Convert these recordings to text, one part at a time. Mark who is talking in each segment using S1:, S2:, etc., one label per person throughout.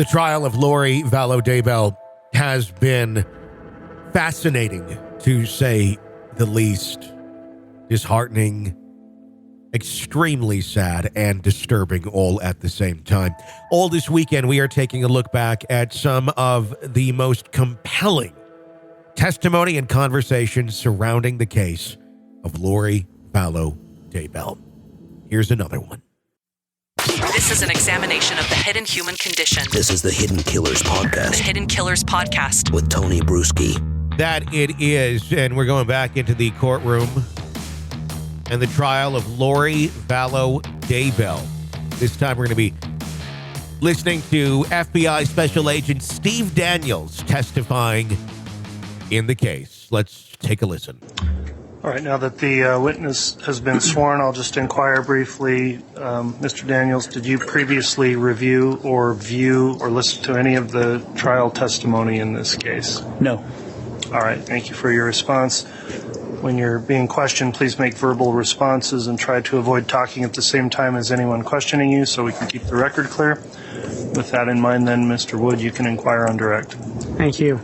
S1: The trial of Lori Vallow Daybell has been fascinating, to say the least. Disheartening, extremely sad, and disturbing all at the same time. All this weekend, we are taking a look back at some of the most compelling testimony and conversations surrounding the case of Lori Vallow Daybell. Here's another one.
S2: This is an examination of the hidden human condition.
S3: This is the Hidden Killers Podcast.
S2: The Hidden Killers Podcast.
S3: With Tony Bruschi.
S1: That it is, and we're going back into the courtroom and the trial of Lori Vallow Daybell. This time we're going to be listening to FBI Special Agent Steve Daniels testifying in the case. Let's take a listen.
S4: All right, now that the witness has been sworn, I'll just inquire briefly. Mr. Daniels, did you previously review or view or listen to any of the trial testimony in this case?
S5: No.
S4: All right, thank you for your response. When you're being questioned, please make verbal responses and try to avoid talking at the same time as anyone questioning you so we can keep the record clear. With that in mind, then, Mr. Wood, you can inquire on direct.
S6: Thank you.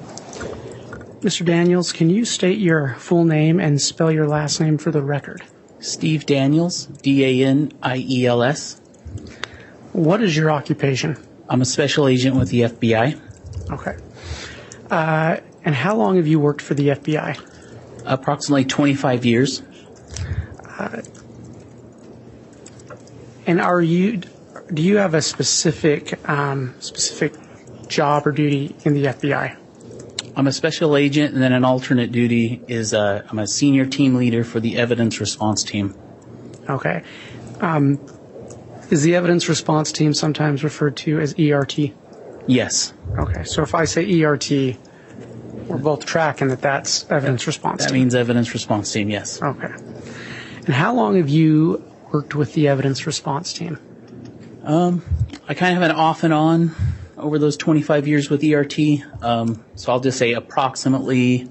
S6: Mr. Daniels, can you state your full name and spell your last name for the record?
S5: Steve Daniels, D-A-N-I-E-L-S.
S6: What is your occupation?
S5: I'm a special agent with the FBI.
S6: Okay. And how long have you worked for the FBI?
S5: Approximately 25 years.
S6: And do you have a specific job or duty in the FBI?
S5: I'm a special agent, and then an alternate duty is I'm a senior team leader for the evidence response team.
S6: Okay. Is the evidence response team sometimes referred to as ERT?
S5: Yes.
S6: Okay, so if I say ERT, we're both tracking that's evidence response team.
S5: That means evidence response team, yes.
S6: Okay. And how long have you worked with the evidence response team?
S5: I kind of have an off and on over those 25 years with ERT. So I'll just say approximately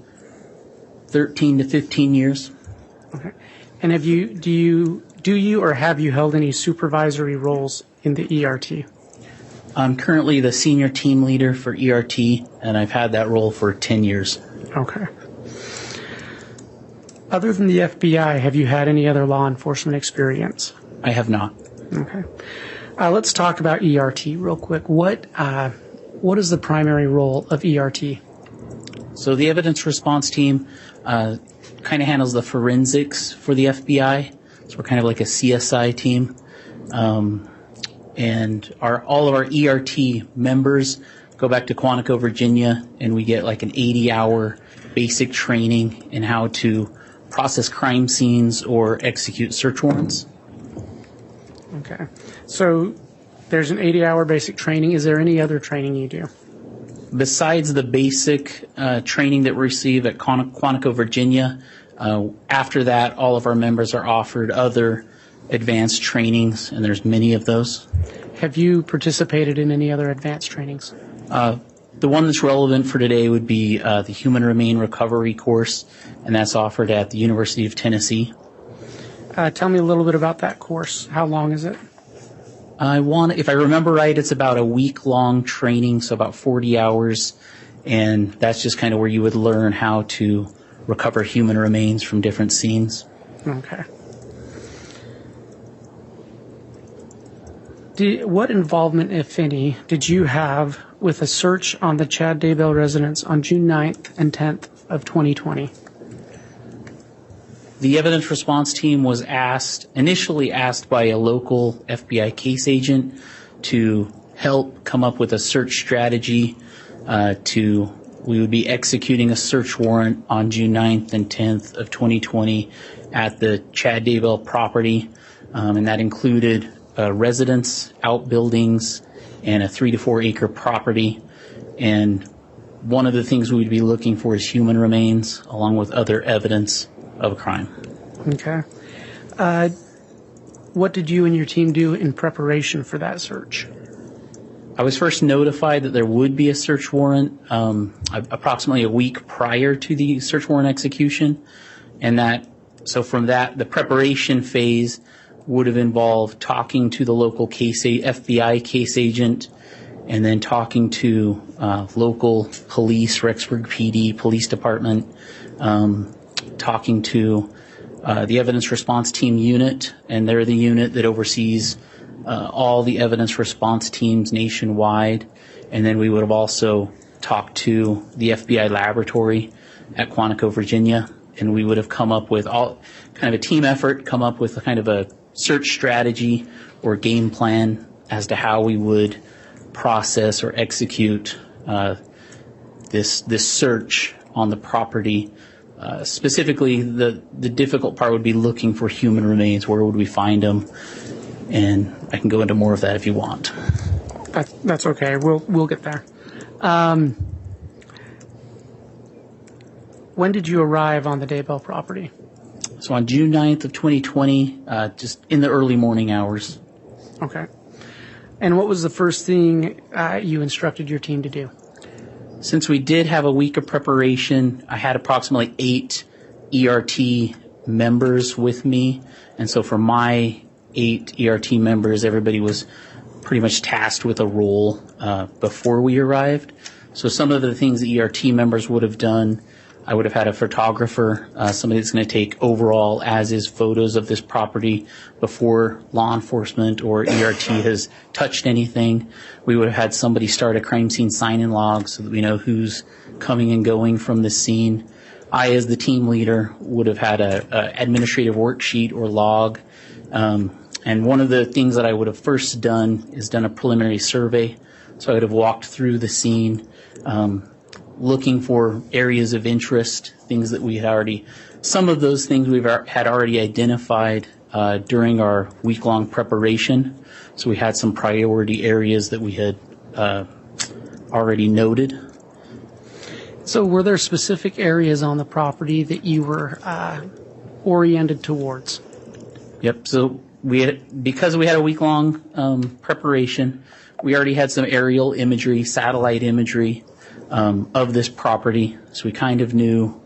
S5: 13 to 15 years.
S6: Okay. And do you or have you held any supervisory roles in the ERT?
S5: I'm currently the senior team leader for ERT, and I've had that role for 10 years.
S6: Okay. Other than the FBI, have you had any other law enforcement experience?
S5: I have not.
S6: Okay. Let's talk about ERT real quick. What is the primary role of ERT?
S5: So the evidence response team kind of handles the forensics for the FBI. So we're kind of like a CSI team. And all of our ERT members go back to Quantico, Virginia, and we get like an 80-hour basic training in how to process crime scenes or execute search warrants.
S6: Okay. So there's an 80-hour basic training. Is there any other training you do?
S5: Besides the basic training that we receive at Quantico, Virginia, after that, all of our members are offered other advanced trainings, and there's many of those.
S6: Have you participated in any other advanced trainings?
S5: The one that's relevant for today would be the Human Remain Recovery course, and that's offered at the University of Tennessee.
S6: Tell me a little bit about that course. How long is it?
S5: If I remember right, it's about a week-long training, so about 40 hours, and that's just kind of where you would learn how to recover human remains from different scenes.
S6: Okay. What involvement, if any, did you have with a search on the Chad Daybell residence on June 9th and 10th of 2020?
S5: The evidence response team was initially asked by a local FBI case agent to help come up with a search strategy. We would be executing a search warrant on June 9th and 10th of 2020 at the Chad Daybell property, and that included residence, outbuildings, and a 3 to 4 acre property. And one of the things we would be looking for is human remains, along with other evidence of a crime.
S6: Okay. What did you and your team do in preparation for that search?
S5: I was first notified that there would be a search warrant approximately a week prior to the search warrant execution, and so from that, the preparation phase would have involved talking to the local FBI case agent and then talking to local police, Rexburg PD, police department, talking to the evidence response team unit, and they're the unit that oversees all the evidence response teams nationwide. And then we would have also talked to the FBI laboratory at Quantico, Virginia, and we would have come up with all kind of a team effort, come up with a kind of a search strategy or game plan as to how we would process or execute this search on the property. Specifically, the difficult part would be looking for human remains. Where would we find them? And I can go into more of that if you want.
S6: That's okay. We'll get there. When did you arrive on the Daybell property?
S5: So on June 9th of 2020, just in the early morning hours.
S6: Okay. And what was the first thing you instructed your team to do?
S5: Since we did have a week of preparation, I had approximately 8 ERT members with me. And so for my 8 ERT members, everybody was pretty much tasked with a role before we arrived. So some of the things the ERT members would have done, I would have had a photographer, somebody that's going to take overall as-is photos of this property before law enforcement or ERT has touched anything. We would have had somebody start a crime scene sign-in log so that we know who's coming and going from the scene. I, as the team leader, would have had a administrative worksheet or log. And one of the things that I would have first done is done a preliminary survey. So I would have walked through the scene, looking for areas of interest, things that we had already, some of those things we had already identified during our week-long preparation. So we had some priority areas that we had already noted.
S6: So were there specific areas on the property that you were oriented towards?
S5: Yep. So because we had a week-long preparation, we already had some aerial imagery, satellite imagery of this property. So we kind of knew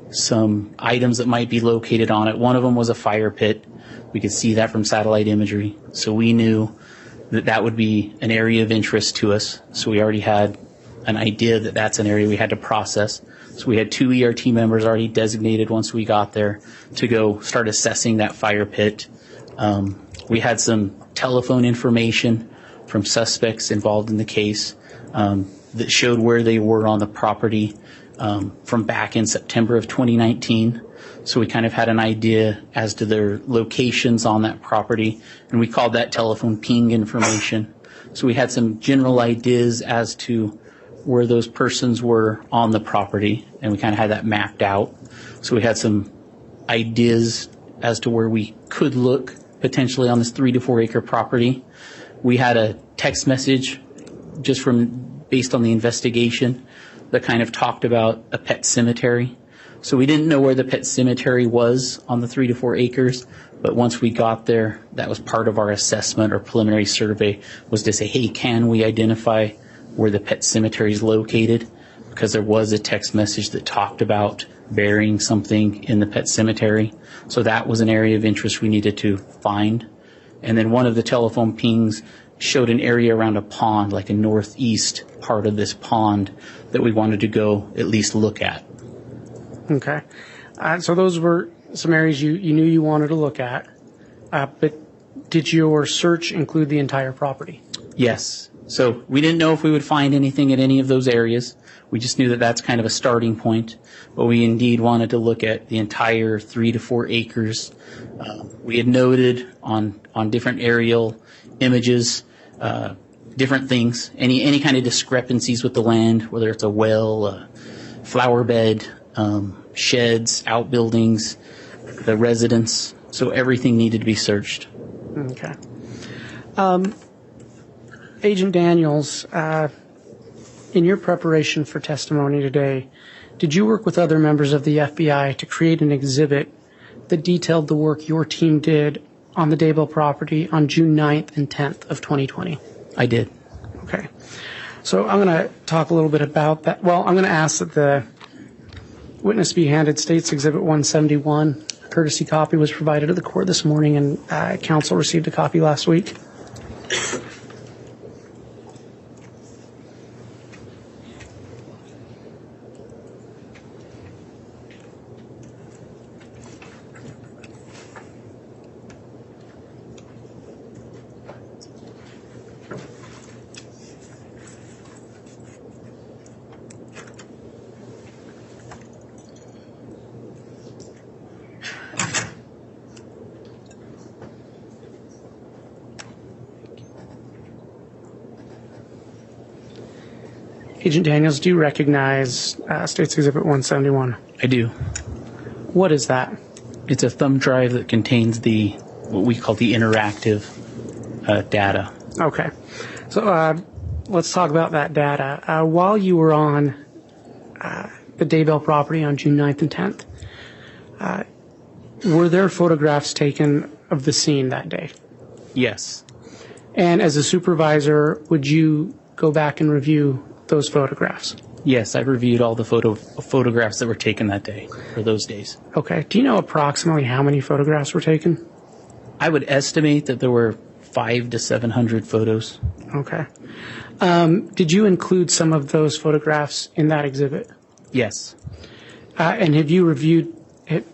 S5: some items that might be located on it. One of them was a fire pit. We could see that from satellite imagery. So we knew that that would be an area of interest to us. So we already had an idea that that's an area we had to process. So we had 2 ERT members already designated once we got there to go start assessing that fire pit. We had some telephone information from suspects involved in the case that showed where they were on the property from back in September of 2019. So we kind of had an idea as to their locations on that property, and we called that telephone ping information. So we had some general ideas as to where those persons were on the property, and we kind of had that mapped out. So we had some ideas as to where we could look potentially on this 3 to 4 acre property. We had a text message just based on the investigation that kind of talked about a pet cemetery. So we didn't know where the pet cemetery was on the 3 to 4 acres, but once we got there, that was part of our assessment or preliminary survey, was to say, hey, can we identify where the pet cemetery is located? Because there was a text message that talked about burying something in the pet cemetery. So that was an area of interest we needed to find. And then one of the telephone pings showed an area around a pond, like a northeast part of this pond, that we wanted to go at least look at.
S6: Okay. So those were some areas you knew you wanted to look at. But did your search include the entire property?
S5: Yes. So we didn't know if we would find anything in any of those areas. We just knew that that's kind of a starting point. But we indeed wanted to look at the entire 3 to 4 acres. We had noted on different aerial images different things, any kind of discrepancies with the land, whether it's a well, a flower bed, sheds, outbuildings, the residence. So everything needed to be searched.
S6: Okay. Agent Daniels, in your preparation for testimony today, did you work with other members of the FBI to create an exhibit that detailed the work your team did on the Daybell property on June 9th and 10th of 2020?
S5: I did.
S6: Okay. So I'm going to talk a little bit about that. Well, I'm going to ask that the witness be handed States Exhibit 171. A courtesy copy was provided to the court this morning, and counsel received a copy last week. Agent Daniels, do you recognize State's Exhibit 171?
S5: I do.
S6: What is that?
S5: It's a thumb drive that contains what we call the interactive data.
S6: Okay. So let's talk about that data. While you were on the Daybell property on June 9th and 10th, were there photographs taken of the scene that day?
S5: Yes.
S6: And as a supervisor, would you go back and review those photographs?
S5: Yes, I reviewed all the photographs that were taken that day, or those days.
S6: Okay. Do you know approximately how many photographs were taken?
S5: I would estimate that there were 500 to 700 photos.
S6: Okay. Did you include some of those photographs in that exhibit?
S5: Yes.
S6: And have you reviewed it?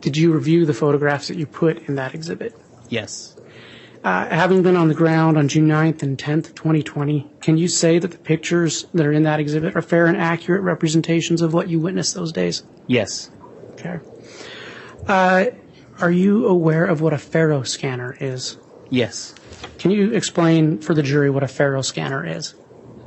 S6: Did you review the photographs that you put in that exhibit?
S5: Yes.
S6: Having been on the ground on June 9th and 10th, 2020, can you say that the pictures that are in that exhibit are fair and accurate representations of what you witnessed those days?
S5: Yes.
S6: Okay. Are you aware of what a Faro scanner is?
S5: Yes.
S6: Can you explain for the jury what a Faro scanner is?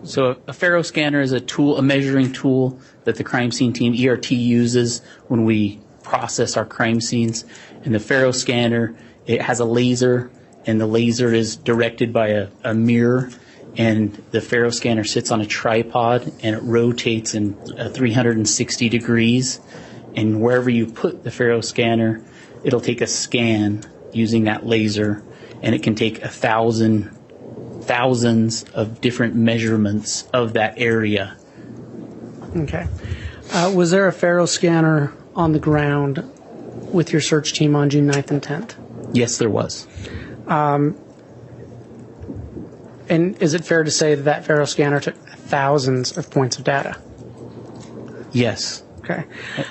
S5: So a Faro scanner is a measuring tool that the crime scene team, ERT, uses when we process our crime scenes. And the Faro scanner, it has a laser, and the laser is directed by a mirror, and the Faro scanner sits on a tripod, and it rotates in 360 degrees. And wherever you put the Faro scanner, it'll take a scan using that laser, and it can take thousands of different measurements of that area.
S6: Okay. Was there a Faro scanner on the ground with your search team on June 9th and 10th?
S5: Yes, there was.
S6: And is it fair to say that that Faro scanner took thousands of points of data?
S5: Yes.
S6: Okay.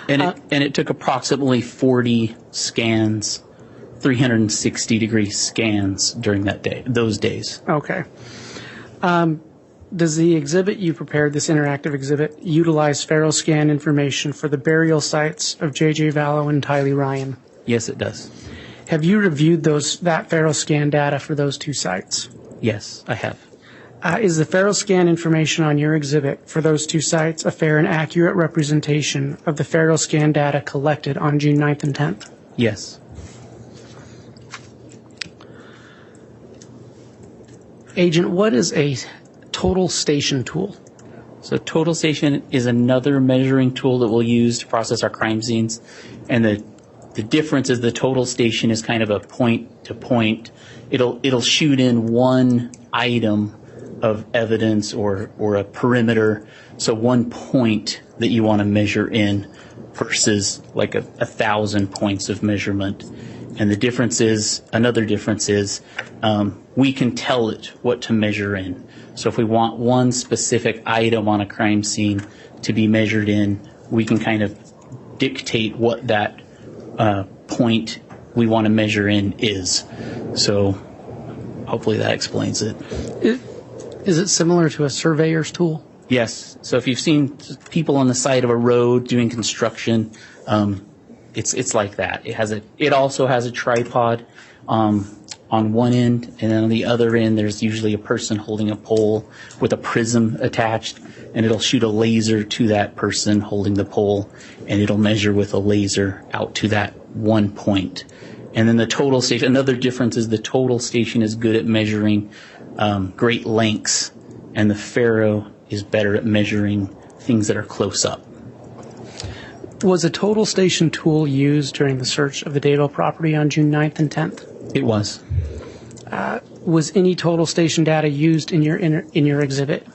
S5: And it took approximately 40 scans, 360 degree scans during those days.
S6: Okay. Does the exhibit you prepared, this interactive exhibit, utilize Faro scan information for the burial sites of J.J. Vallow and Tylee Ryan?
S5: Yes, it does.
S6: Have you reviewed that Faro scan data for those two sites?
S5: Yes, I have.
S6: Is the Faro scan information on your exhibit for those two sites a fair and accurate representation of the Faro scan data collected on June 9th and 10th?
S5: Yes.
S6: Agent, what is a total station tool?
S5: So total station is another measuring tool that we'll use to process our crime scenes. And the difference is the total station is kind of a point to point. It'll shoot in one item of evidence or a perimeter. So one point that you want to measure in versus like 1,000 points of measurement. And another difference is we can tell it what to measure in. So if we want one specific item on a crime scene to be measured in, we can kind of dictate what that point we want to measure in is. So hopefully that explains it.
S6: Is it similar to a surveyor's tool?
S5: Yes. So if you've seen people on the side of a road doing construction, it's like that. It also has a tripod on one end, and then on the other end there's usually a person holding a pole with a prism attached, and it'll shoot a laser to that person holding the pole, and it'll measure with a laser out to that one point. And then the total station, another difference is the total station is good at measuring great lengths, and the Faro is better at measuring things that are close up.
S6: Was a total station tool used during the search of the Daybell property on June 9th and 10th?
S5: It was.
S6: Was any total station data used in your exhibit?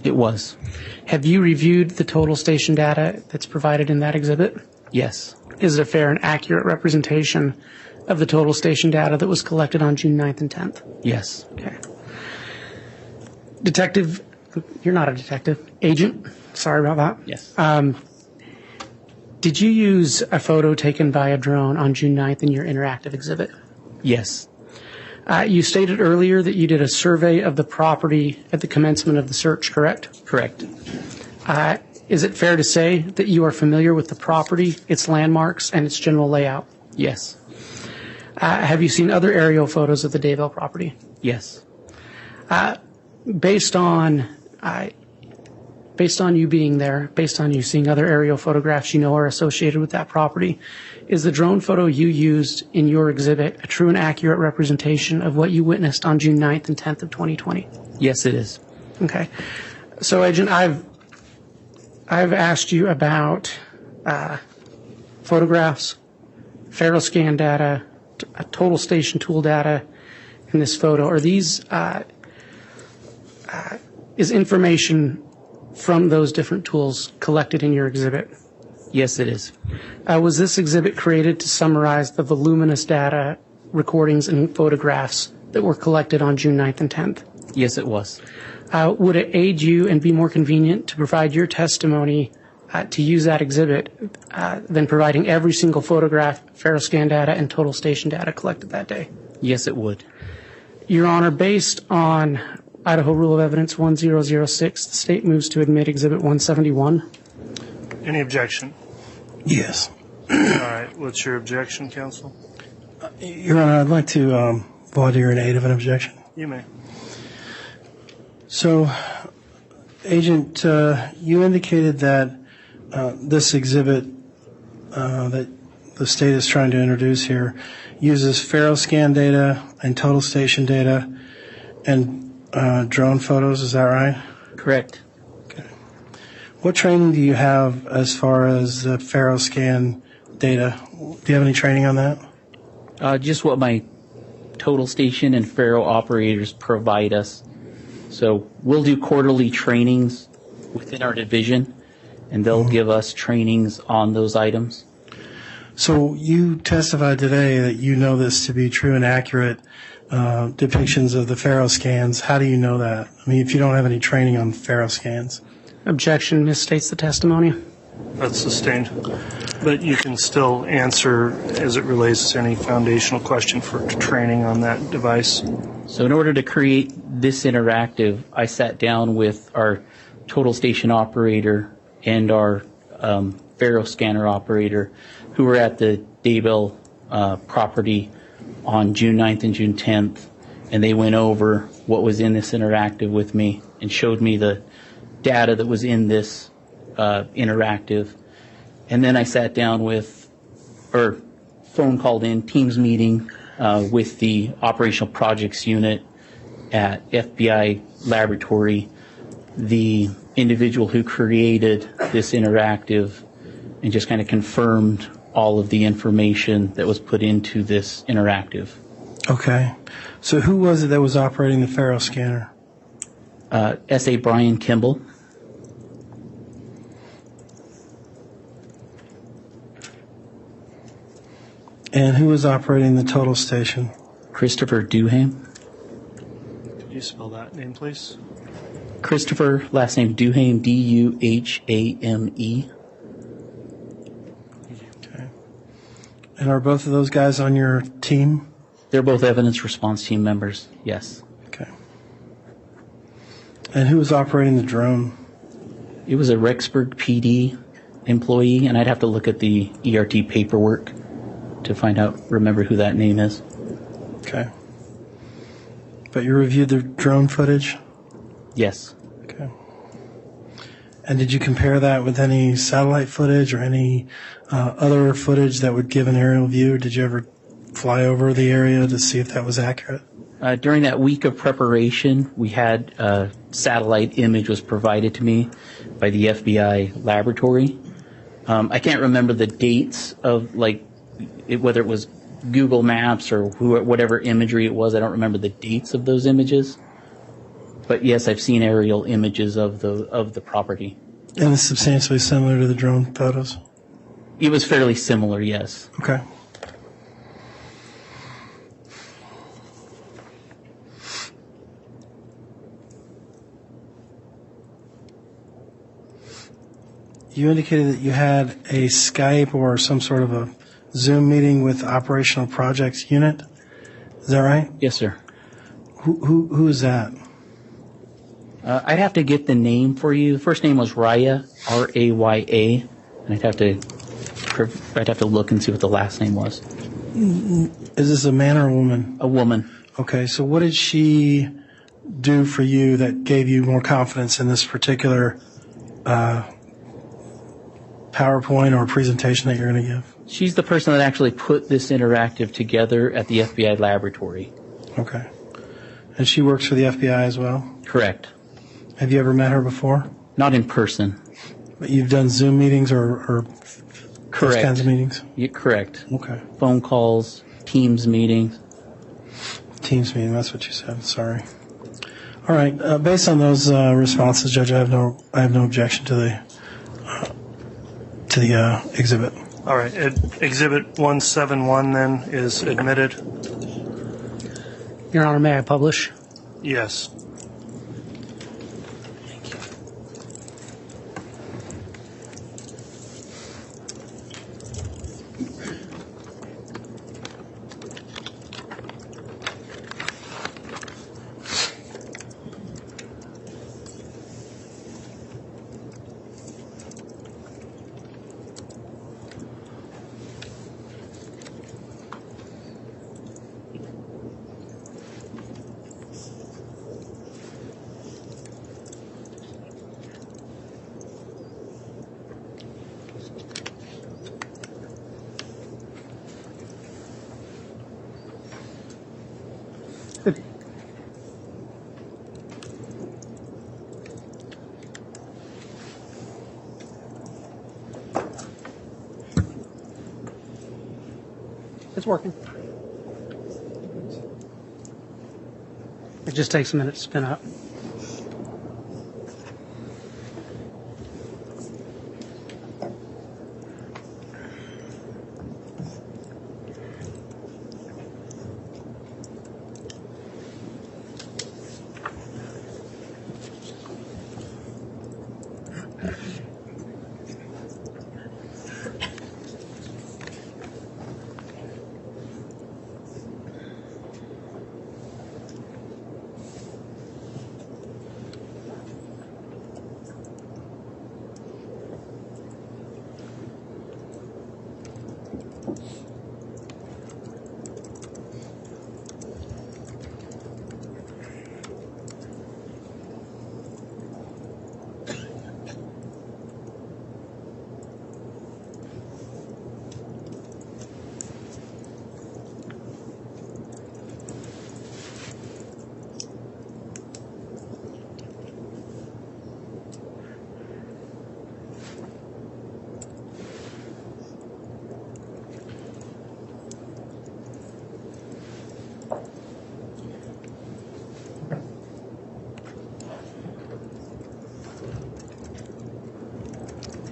S5: It was.
S6: Have you reviewed the total station data that's provided in that exhibit?
S5: Yes.
S6: Is it a fair and accurate representation of the total station data that was collected on June 9th and 10th?
S5: Yes.
S6: Okay. Detective, you're not a detective. Agent, sorry about that.
S5: Yes.
S6: Did you use a photo taken by a drone on June 9th in your interactive exhibit?
S5: Yes.
S6: You stated earlier that you did a survey of the property at the commencement of the search, correct?
S5: Correct.
S6: Is it fair to say that you are familiar with the property, its landmarks, and its general layout?
S5: Yes.
S6: Have you seen other aerial photos of the Daybell property?
S5: Yes.
S6: Based on based on you being there, based on you seeing other aerial photographs you know are associated with that property, is the drone photo you used in your exhibit a true and accurate representation of what you witnessed on June 9th and 10th of 2020?
S5: Yes, it is.
S6: Okay. So, Agent, I've asked you about photographs, Faro scan data, total station tool data, and this photo. Are these is information from those different tools collected in your exhibit?
S5: Yes, it is.
S6: Was this exhibit created to summarize the voluminous data, recordings, and photographs that were collected on June 9th and 10th?
S5: Yes, it was.
S6: Would it aid you and be more convenient to provide your testimony to use that exhibit than providing every single photograph, Faro scan data, and total station data collected that day?
S5: Yes, it would.
S6: Your Honor, based on Idaho Rule of Evidence 1006, the state moves to admit Exhibit 171.
S4: Any objection?
S7: Yes.
S4: All right. What's your objection, counsel?
S7: Your Honor, I'd like to volunteer in aid of an objection.
S4: You may.
S7: So, Agent, you indicated that this exhibit that the state is trying to introduce here uses Faro scan data and total station data and drone photos. Is that right?
S5: Correct.
S7: Okay. What training do you have as far as the Faro scan data? Do you have any training on that?
S5: Just what my total station and Faro operators provide us. So we'll do quarterly trainings within our division, and they'll give us trainings on those items.
S7: So you testified today that you know this to be true and accurate depictions of the Faro scans. How do you know that? I mean, if you don't have any training on Faro scans.
S6: Objection misstates the testimony.
S4: That's sustained. But you can still answer as it relates to any foundational question for training on that device.
S5: So in order to create this interactive, I sat down with our total station operator and our Faro scanner operator who were at the Daybell property on June 9th and June 10th, and they went over what was in this interactive with me and showed me the data that was in this interactive. And then I sat down with, or phone called in, Teams meeting with the Operational Projects Unit at FBI Laboratory, the individual who created this interactive, and just kind of confirmed all of the information that was put into this interactive.
S7: Okay. So who was it that was operating the Faro scanner?
S5: S.A. Bryan Kimball.
S7: And who was operating the total station?
S5: Christopher Duham.
S4: Could you spell that name, please?
S5: Christopher, last name Duhame, D-U-H-A-M-E.
S7: Okay. And are both of those guys on your team?
S5: They're both evidence response team members, yes.
S7: Okay. And who was operating the drone?
S5: It was a Rexburg PD employee, and I'd have to look at the ERT paperwork to find out, remember who that name is.
S7: Okay. But you reviewed the drone footage?
S5: Yes.
S7: Okay. And did you compare that with any satellite footage or any other footage that would give an aerial view? Did you ever fly over the area to see if that was accurate?
S5: During that week of preparation, we had a satellite image was provided to me by the FBI laboratory. I can't remember the dates of, whether it was Google Maps or whatever imagery it was. I don't remember the dates of those images. But yes, I've seen aerial images of the property.
S7: And it's substantially similar to the drone photos?
S5: It was fairly similar, yes.
S7: Okay. You indicated that you had a Skype or some sort of a Zoom meeting with Operational Projects Unit. Is that right?
S5: Yes, sir.
S7: Who is that?
S5: I'd have to get the name for you. The first name was Raya, R-A-Y-A, and I'd have to look and see what the last name was.
S7: Is this a man or a woman?
S5: A woman.
S7: Okay, so what did she do for you that gave you more confidence in this particular PowerPoint or presentation that you're going to give?
S5: She's the person that actually put this interactive together at the FBI laboratory.
S7: Okay. And she works for the FBI as well?
S5: Correct.
S7: Have you ever met her before?
S5: Not in person.
S7: But you've done Zoom meetings or
S5: Correct.
S7: those kinds of meetings?
S5: Yeah, correct.
S7: Okay.
S5: Phone calls, Teams meetings.
S7: Teams meeting, that's what you said. Sorry. All right. Based on those responses, Judge, I have no objection to the exhibit.
S4: All right. Exhibit 171 then is admitted.
S6: Your Honor, may I publish?
S4: Yes.
S6: It's working. It just takes a minute to spin up.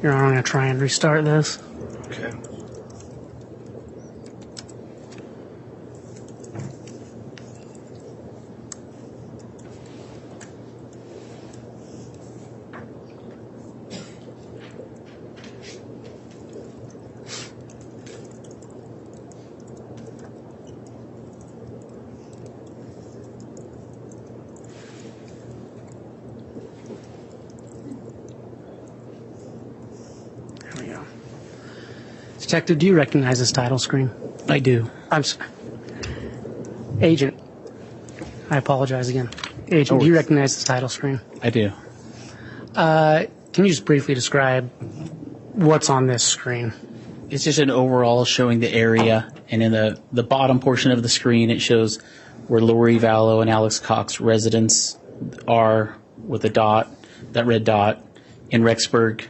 S6: Your Honor, I'm going to try and restart this.
S4: Okay.
S6: There we go. Detective, do you recognize this title screen?
S5: I do.
S6: Agent, I apologize again. Agent, do you recognize this title screen?
S5: I do.
S6: Can you just briefly describe what's on this screen?
S5: It's just an overall showing the area, and in the bottom portion of the screen, it shows where Lori Vallow and Alex Cox residents are with a dot, that red dot, in Rexburg,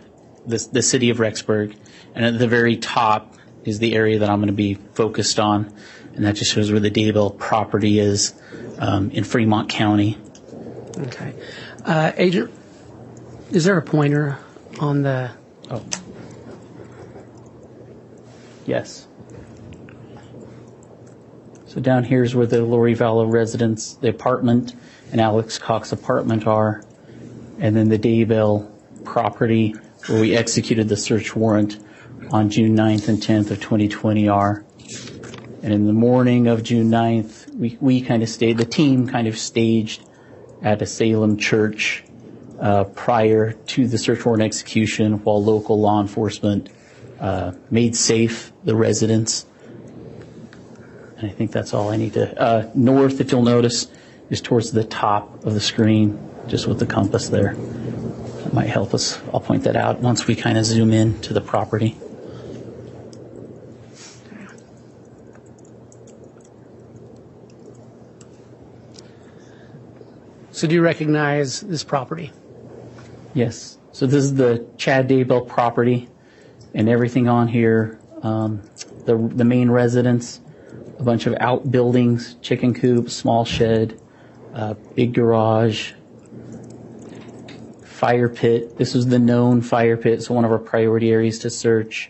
S5: the city of Rexburg. And at the very top is the area that I'm going to be focused on, and that just shows where the Daybell property is in Fremont County.
S6: Okay. Agent, is there a pointer on the...
S5: Oh. Yes. So down here is where the Lori Vallow residence, the apartment, and Alex Cox apartment are. And then the Daybell property where we executed the search warrant on June 9th and 10th of 2020 are. And in the morning of June 9th, we kind of stayed, the team kind of staged at a Salem church prior to the search warrant execution while local law enforcement made safe the residents. And I think that's all I need to... north, if you'll notice, is towards the top of the screen, just with the compass there. might help us. I'll point that out once we kind of zoom in to the property.
S6: So do you recognize this property?
S5: Yes. So this is the Chad Daybell property, and everything on here, the main residence, a bunch of outbuildings, chicken coop, small shed, big garage, fire pit. This was the known fire pit, so one of our priority areas to search.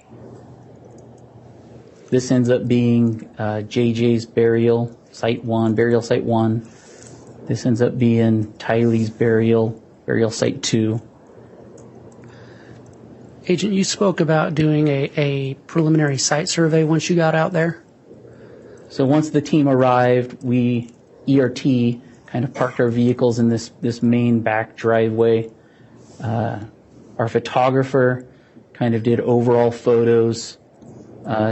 S5: This ends up being JJ's burial site 1. This ends up being Tylee's burial site 2.
S6: Agent, you spoke about doing a preliminary site survey once you got out there.
S5: So once the team arrived, we, ERT, kind of parked our vehicles in this main back driveway. Our photographer kind of did overall photos,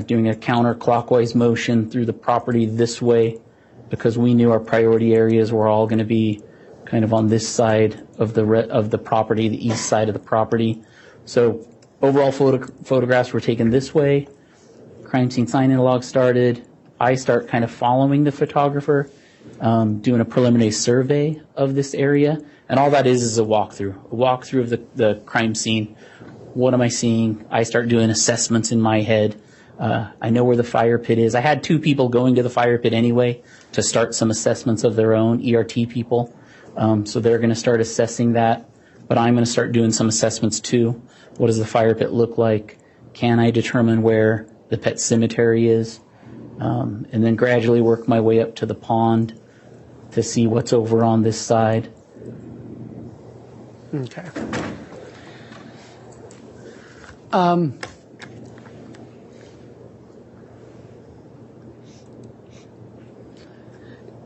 S5: doing a counterclockwise motion through the property this way, because we knew our priority areas were all going to be kind of on this side of the property, the east side of the property. So overall photographs were taken this way. Crime scene sign analog started. I start kind of following the photographer, doing a preliminary survey of this area. And all that is a walkthrough of the crime scene. What am I seeing? I start doing assessments in my head. I know where the fire pit is. I had 2 people going to the fire pit anyway to start some assessments of their own, ERT people. So they're going to start assessing that. But I'm going to start doing some assessments too. What does the fire pit look like? Can I determine where the pet cemetery is? And then gradually work my way up to the pond to see what's over on this side.
S6: Okay.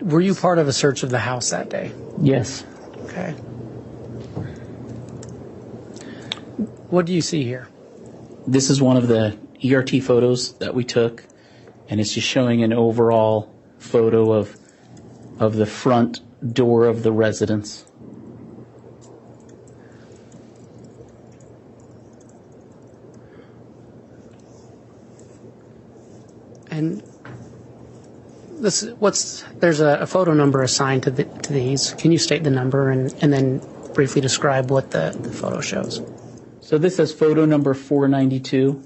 S6: Were you part of a search of the house that day?
S5: Yes.
S6: Okay. What do you see here?
S5: This is one of the ERT photos that we took, and it's just showing an overall photo of the front door of the residence.
S6: And there's a photo number assigned to these. Can you state the number and then briefly describe what the photo shows?
S5: So this is photo number 492.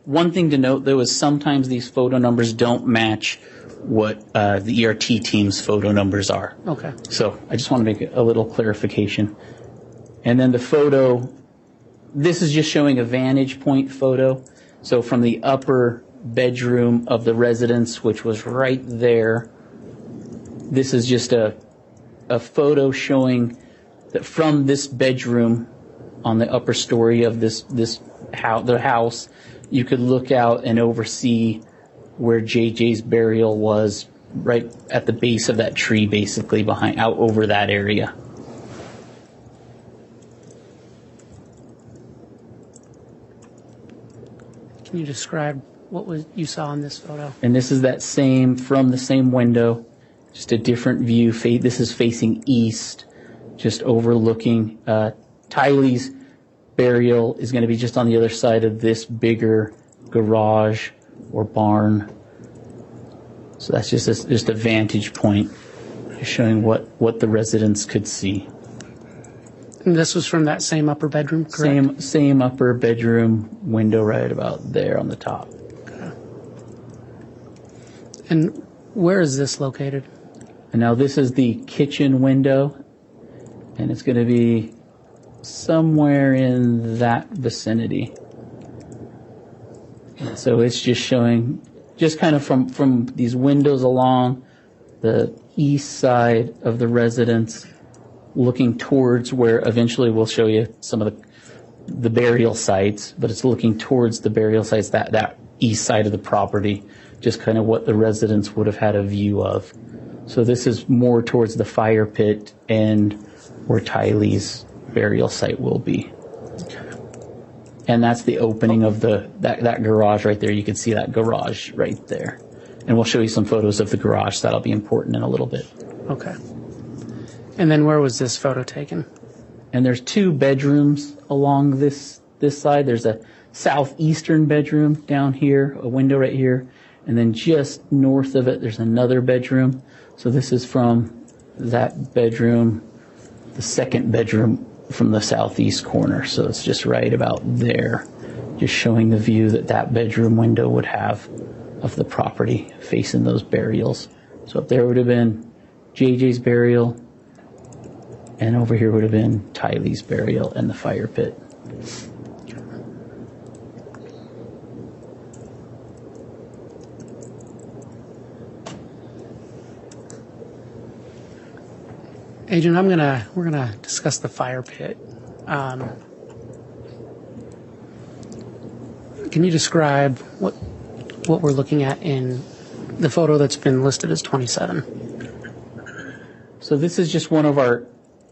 S5: One thing to note, though, is sometimes these photo numbers don't match what the ERT team's photo numbers are.
S6: Okay.
S5: So I just want to make a little clarification. And then the photo, this is just showing a vantage point photo. So from the upper bedroom of the residence, which was right there, this is just a photo showing that from this bedroom on the upper story of the house, you could look out and oversee where JJ's burial was, right at the base of that tree, basically out over that area.
S6: Can you describe what you saw in this photo?
S5: And this is from the same window, just a different view. This is facing east, just overlooking. Tylee's burial is going to be just on the other side of this bigger garage or barn. So that's just a vantage point, just showing what the residents could see.
S6: And this was from that same upper bedroom, correct?
S5: Same upper bedroom window right about there on the top.
S6: Okay. And where is this located?
S5: And now this is the kitchen window, and it's going to be somewhere in that vicinity. So it's just showing, just kind of from these windows along the east side of the residence, looking towards where eventually we'll show you some of the burial sites, but it's looking towards the burial sites, that east side of the property, just kind of what the residents would have had a view of. So this is more towards the fire pit and where Tylee's burial site will be. And that's the opening of that garage right there. You can see that garage right there. And we'll show you some photos of the garage. That'll be important in a little bit.
S6: Okay. And then where was this photo taken?
S5: And there's 2 bedrooms along this side. There's a southeastern bedroom down here, a window right here, and then just north of it there's another bedroom. So this is from that bedroom, the second bedroom from the southeast corner. So it's just right about there, just showing the view that bedroom window would have of the property facing those burials. So up there would have been JJ's burial, and over here would have been Tylee's burial and the fire pit.
S6: Agent, we're gonna discuss the fire pit. Can you describe what we're looking at in the photo that's been listed as 27?
S5: So this is just one of our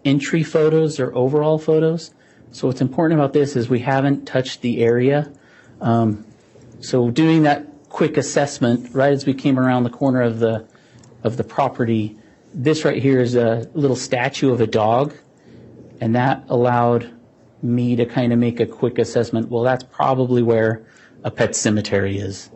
S5: entry photos or overall photos. So what's important about this is we haven't touched the area. So doing that quick assessment right as we came around the corner of the property, this right here is a little statue of a dog, and that allowed me to kind of make a quick assessment. Well, that's probably where a pet cemetery is.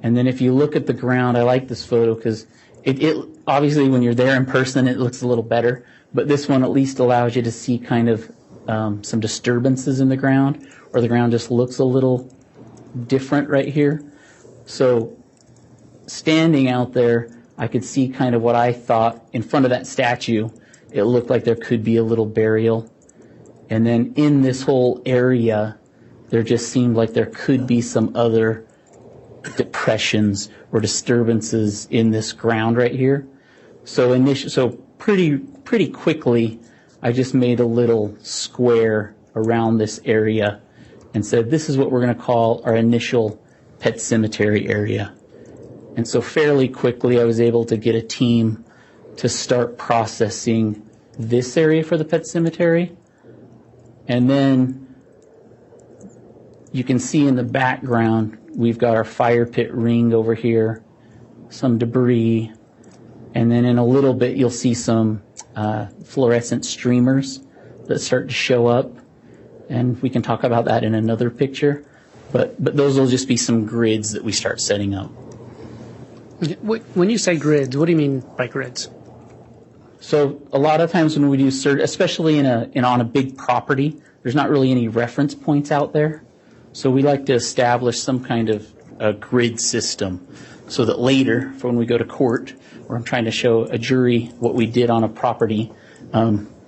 S5: And then if you look at the ground, I like this photo because it obviously when you're there in person it looks a little better, but this one at least allows you to see kind of some disturbances in the ground, or the ground just looks a little different right here. So standing out there, I could see kind of what I thought in front of that statue. It looked like there could be a little burial. And then in this whole area, there just seemed like there could be some other depressions or disturbances in this ground right here. So pretty quickly, I just made a little square around this area and said, this is what we're going to call our initial pet cemetery area. And so fairly quickly, I was able to get a team to start processing this area for the pet cemetery. And then you can see in the background, we've got our fire pit ring over here, some debris, and then in a little bit, you'll see some fluorescent streamers that start to show up. And we can talk about that in another picture. But those will just be some grids that we start setting up.
S6: When you say grids, what do you mean by grids?
S5: So a lot of times when we do search, especially on a big property, there's not really any reference points out there. So we like to establish some kind of a grid system so that later, for when we go to court, or I'm trying to show a jury what we did on a property,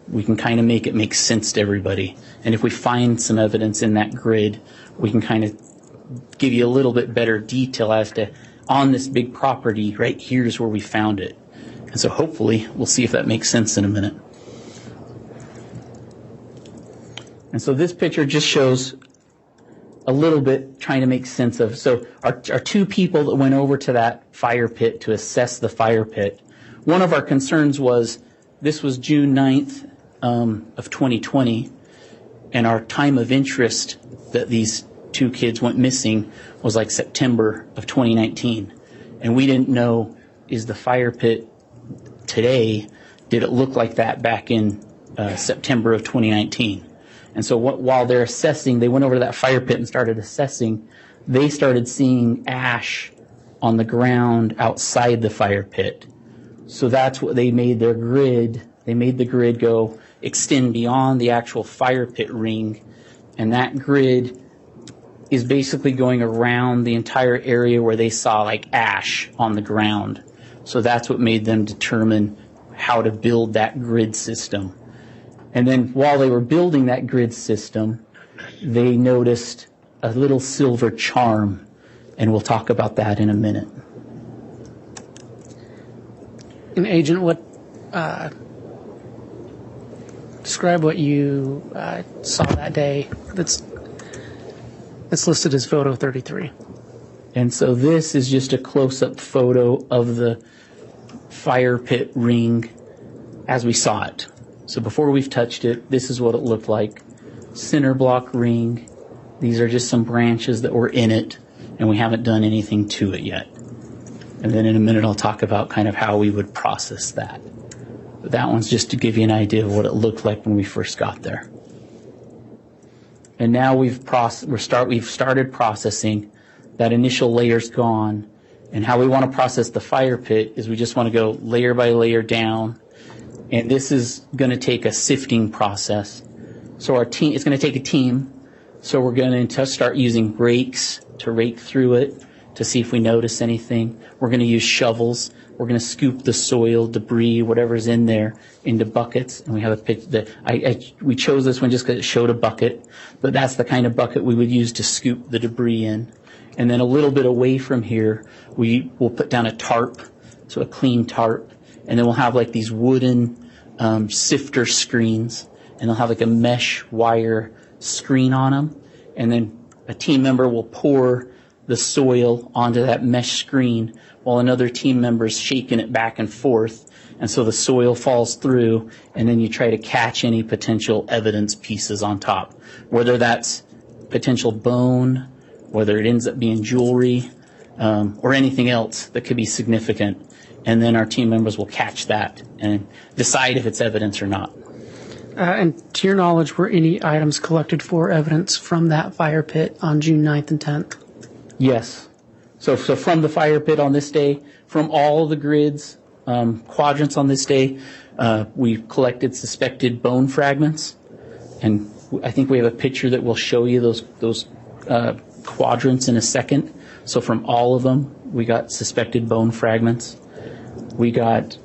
S5: we can kind of make it make sense to everybody. And if we find some evidence in that grid, we can kind of give you a little bit better detail as to, on this big property, right here's where we found it. And so hopefully we'll see if that makes sense in a minute. And so this picture just shows a little bit trying to make sense of. So our 2 people that went over to that fire pit to assess the fire pit, one of our concerns was this was June 9th of 2020, and our time of interest that these 2 kids went missing was like September of 2019. And we didn't know, is the fire pit today, did it look like that back in September of 2019? And so while they're assessing, they went over to that fire pit and started assessing, they started seeing ash on the ground outside the fire pit. So that's what they made their grid. They made the grid go extend beyond the actual fire pit ring, and that grid is basically going around the entire area where they saw like ash on the ground. So that's what made them determine how to build that grid system. And then while they were building that grid system, they noticed a little silver charm, and we'll talk about that in a minute.
S6: And Agent, describe what you saw that day that's listed as photo 33.
S5: And so this is just a close-up photo of the fire pit ring as we saw it. So before we've touched it, this is what it looked like. Center block ring. These are just some branches that were in it, and we haven't done anything to it yet. And then in a minute I'll talk about kind of how we would process that. But that one's just to give you an idea of what it looked like when we first got there. And now we've started processing. That initial layer's gone. And how we want to process the fire pit is we just want to go layer by layer down. And this is going to take a sifting process. So it's going to take a team. So we're going to start using rakes to rake through it to see if we notice anything. We're going to use shovels. We're going to scoop the soil, debris, whatever's in there, into buckets. And we have a picture. We chose this one just because it showed a bucket, but that's the kind of bucket we would use to scoop the debris in. And then a little bit away from here, we will put down a tarp, so a clean tarp, and then we'll have like these wooden sifter screens, and they'll have like a mesh wire screen on them, and then a team member will pour the soil onto that mesh screen while another team member is shaking it back and forth, and so the soil falls through, and then you try to catch any potential evidence pieces on top, whether that's potential bone, whether it ends up being jewelry, or anything else that could be significant. And then our team members will catch that and decide if it's evidence or not.
S6: And to your knowledge, were any items collected for evidence from that fire pit on June 9th and 10th?
S5: Yes. So from the fire pit on this day, from all the grids, quadrants on this day, we collected suspected bone fragments. And I think we have a picture that will show you those quadrants in a second. So from all of them, we got suspected bone fragments. We got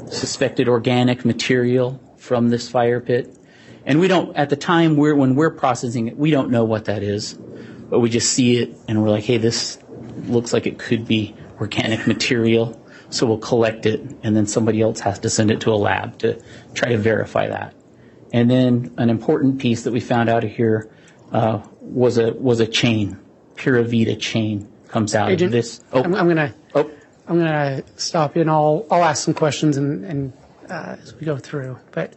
S5: suspected organic material from this fire pit. And we don't, at the time when we're processing it, we don't know what that is, but we just see it and we're like, hey, this looks like it could be organic material. So we'll collect it, and then somebody else has to send it to a lab to try to verify that. And then an important piece that we found out of here was a chain, Pura Vida chain comes out
S6: Agent,
S5: of this.
S6: I'm gonna stop you, and I'll ask some questions and as we go through. But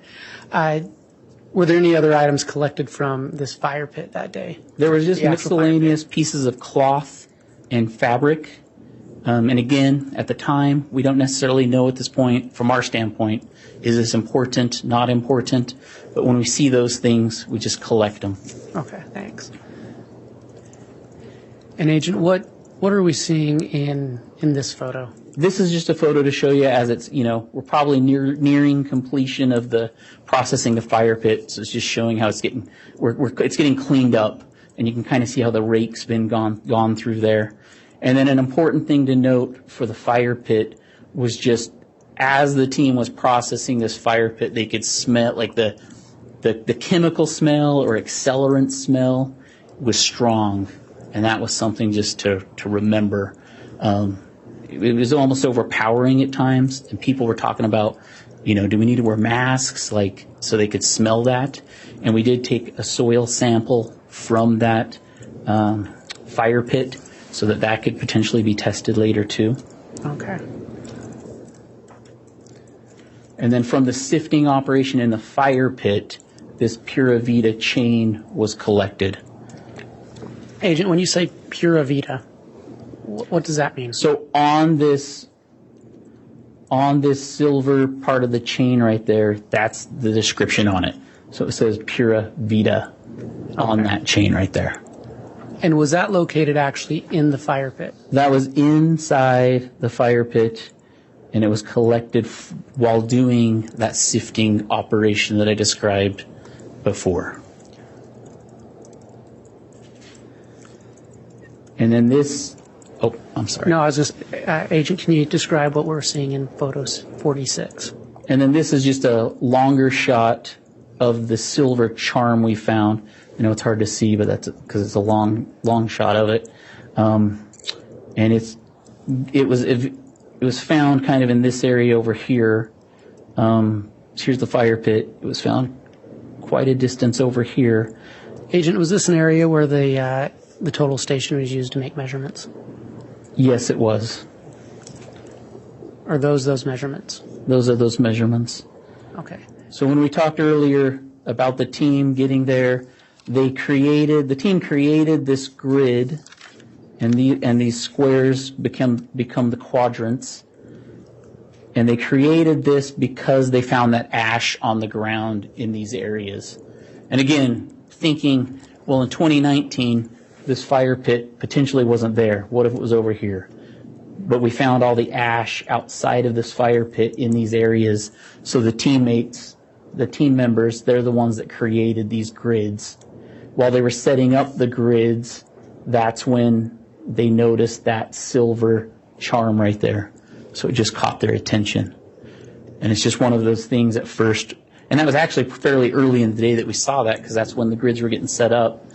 S6: were there any other items collected from this fire pit that day?
S5: There was just miscellaneous pieces of cloth and fabric. And again, at the time, we don't necessarily know at this point, from our standpoint, is this important, not important? But when we see those things, we just collect them.
S6: Okay, thanks. And Agent, what are we seeing in this photo?
S5: This is just a photo to show you as it's, we're probably nearing completion of the processing the fire pit. So it's just showing how it's getting, it's getting cleaned up, and you can kind of see how the rake's been gone through there. And then an important thing to note for the fire pit was just as the team was processing this fire pit, they could smell like the chemical smell or accelerant smell was strong. And that was something just to remember. It was almost overpowering at times, and people were talking about, do we need to wear masks, so they could smell that? And we did take a soil sample from that fire pit so that could potentially be tested later too.
S6: Okay.
S5: And then from the sifting operation in the fire pit, this Pura Vida chain was collected.
S6: Agent, when you say Pura Vida, what does that mean?
S5: So on this silver part of the chain right there, that's the description on it. So it says Pura Vida on that chain right there.
S6: And was that located actually in the fire pit?
S5: That was inside the fire pit, and it was collected while doing that sifting operation that I described before. And then this, I'm sorry.
S6: No, I was just, Agent, can you describe what we're seeing in photos 46?
S5: And then this is just a longer shot of the silver charm we found. It's hard to see, but that's because it's a long shot of it. And it was found kind of in this area over here. Here's the fire pit. It was found quite a distance over here.
S6: Agent, was this an area where the total station was used to make measurements?
S5: Yes, it was.
S6: Are those measurements?
S5: Those are those measurements.
S6: Okay.
S5: So when we talked earlier about the team getting there, the team created this grid, and these squares become the quadrants. And they created this because they found that ash on the ground in these areas. And again, thinking, well, in 2019, this fire pit potentially wasn't there. What if it was over here? But we found all the ash outside of this fire pit in these areas. So the teammates, the team members, they're the ones that created these grids. While they were setting up the grids, that's when they noticed that silver charm right there. So it just caught their attention. And it's just one of those things at first. And that was actually fairly early in the day that we saw that, because that's when the grids were getting set up.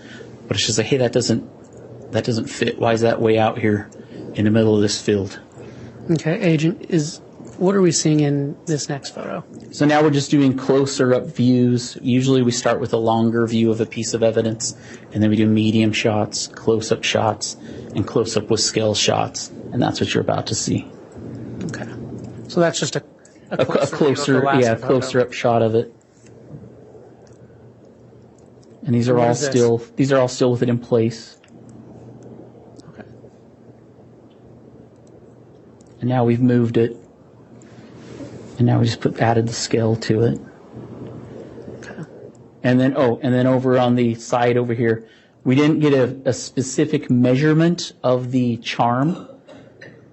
S5: But it's just like, hey, that doesn't fit. Why is that way out here in the middle of this field?
S6: Okay, Agent, what are we seeing in this next photo?
S5: So now we're just doing closer up views. Usually we start with a longer view of a piece of evidence, and then we do medium shots, close-up shots, and close-up with scale shots. And that's what you're about to see.
S6: Okay. So that's just a
S5: closer up shot of it. And these are all still with it in place.
S6: Okay.
S5: And now we've moved it. And now we just added the scale to it.
S6: Okay.
S5: And then over on the side over here, we didn't get a specific measurement of the charm.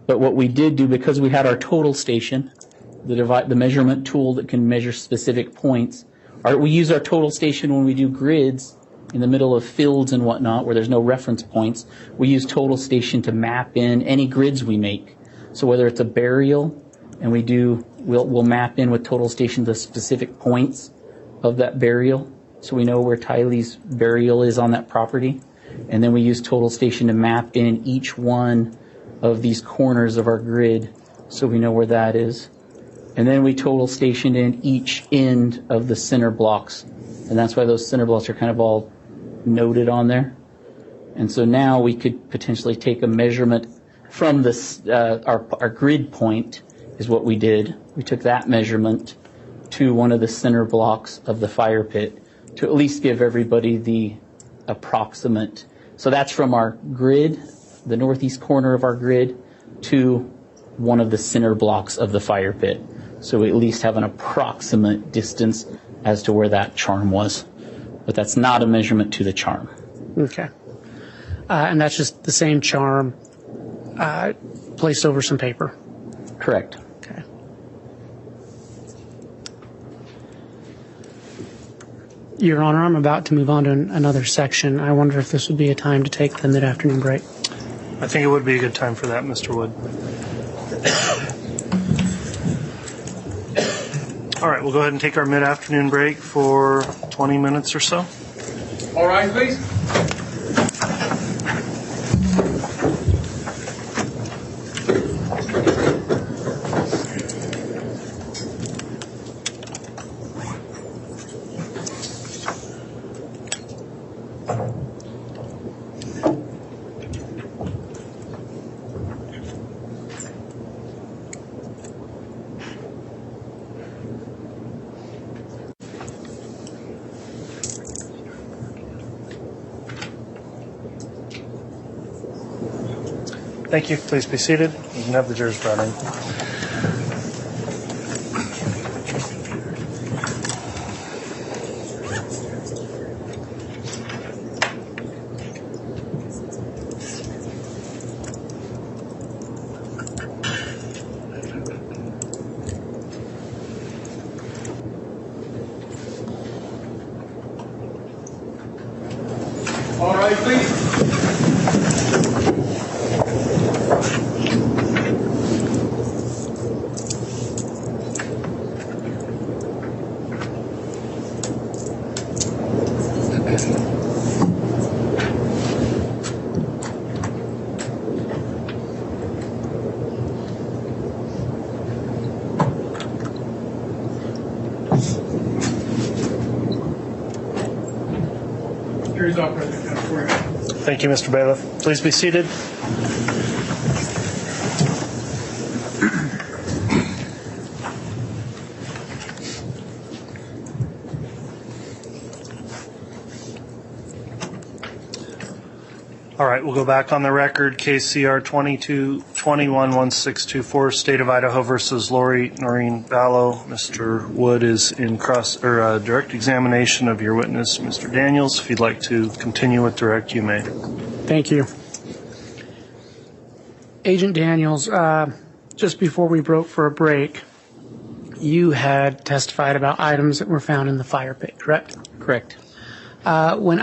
S5: But what we did do, because we had our total station, the measurement tool that can measure specific points, we use our total station when we do grids in the middle of fields and whatnot where there's no reference points. We use total station to map in any grids we make. So whether it's a burial, and we'll map in with total station the specific points of that burial, so we know where Tylee's burial is on that property. And then we use total station to map in each one of these corners of our grid, so we know where that is. And then we total stationed in each end of the center blocks. And that's why those center blocks are kind of all noted on there. And so now we could potentially take a measurement from this, our grid point is what we did. We took that measurement to one of the center blocks of the fire pit to at least give everybody the approximate. So that's from our grid, the northeast corner of our grid, to one of the center blocks of the fire pit. So we at least have an approximate distance as to where that charm was. But that's not a measurement to the charm.
S6: Okay. And that's just the same charm placed over some paper.
S5: Correct.
S6: Okay. Your Honor, I'm about to move on to another section. I wonder if this would be a time to take the mid-afternoon break.
S4: I think it would be a good time for that, Mr. Wood. All right, we'll go ahead and take our mid-afternoon break for 20 minutes or so.
S8: All right, please.
S4: Thank you. Please be seated. You can have the jurors brought in.
S8: All right, please. Jury's off, President.
S4: Thank you, Mr. Bailiff. Please be seated. All right, we'll go back on the record. Case CR 22 21-1624, State of Idaho versus Lori Vallow. Mr. Wood is in direct examination of your witness, Mr. Daniels. If you'd like to continue with direct, you may.
S6: Thank you. Agent Daniels, just before we broke for a break, you had testified about items that were found in the fire pit, correct?
S5: Correct.
S6: What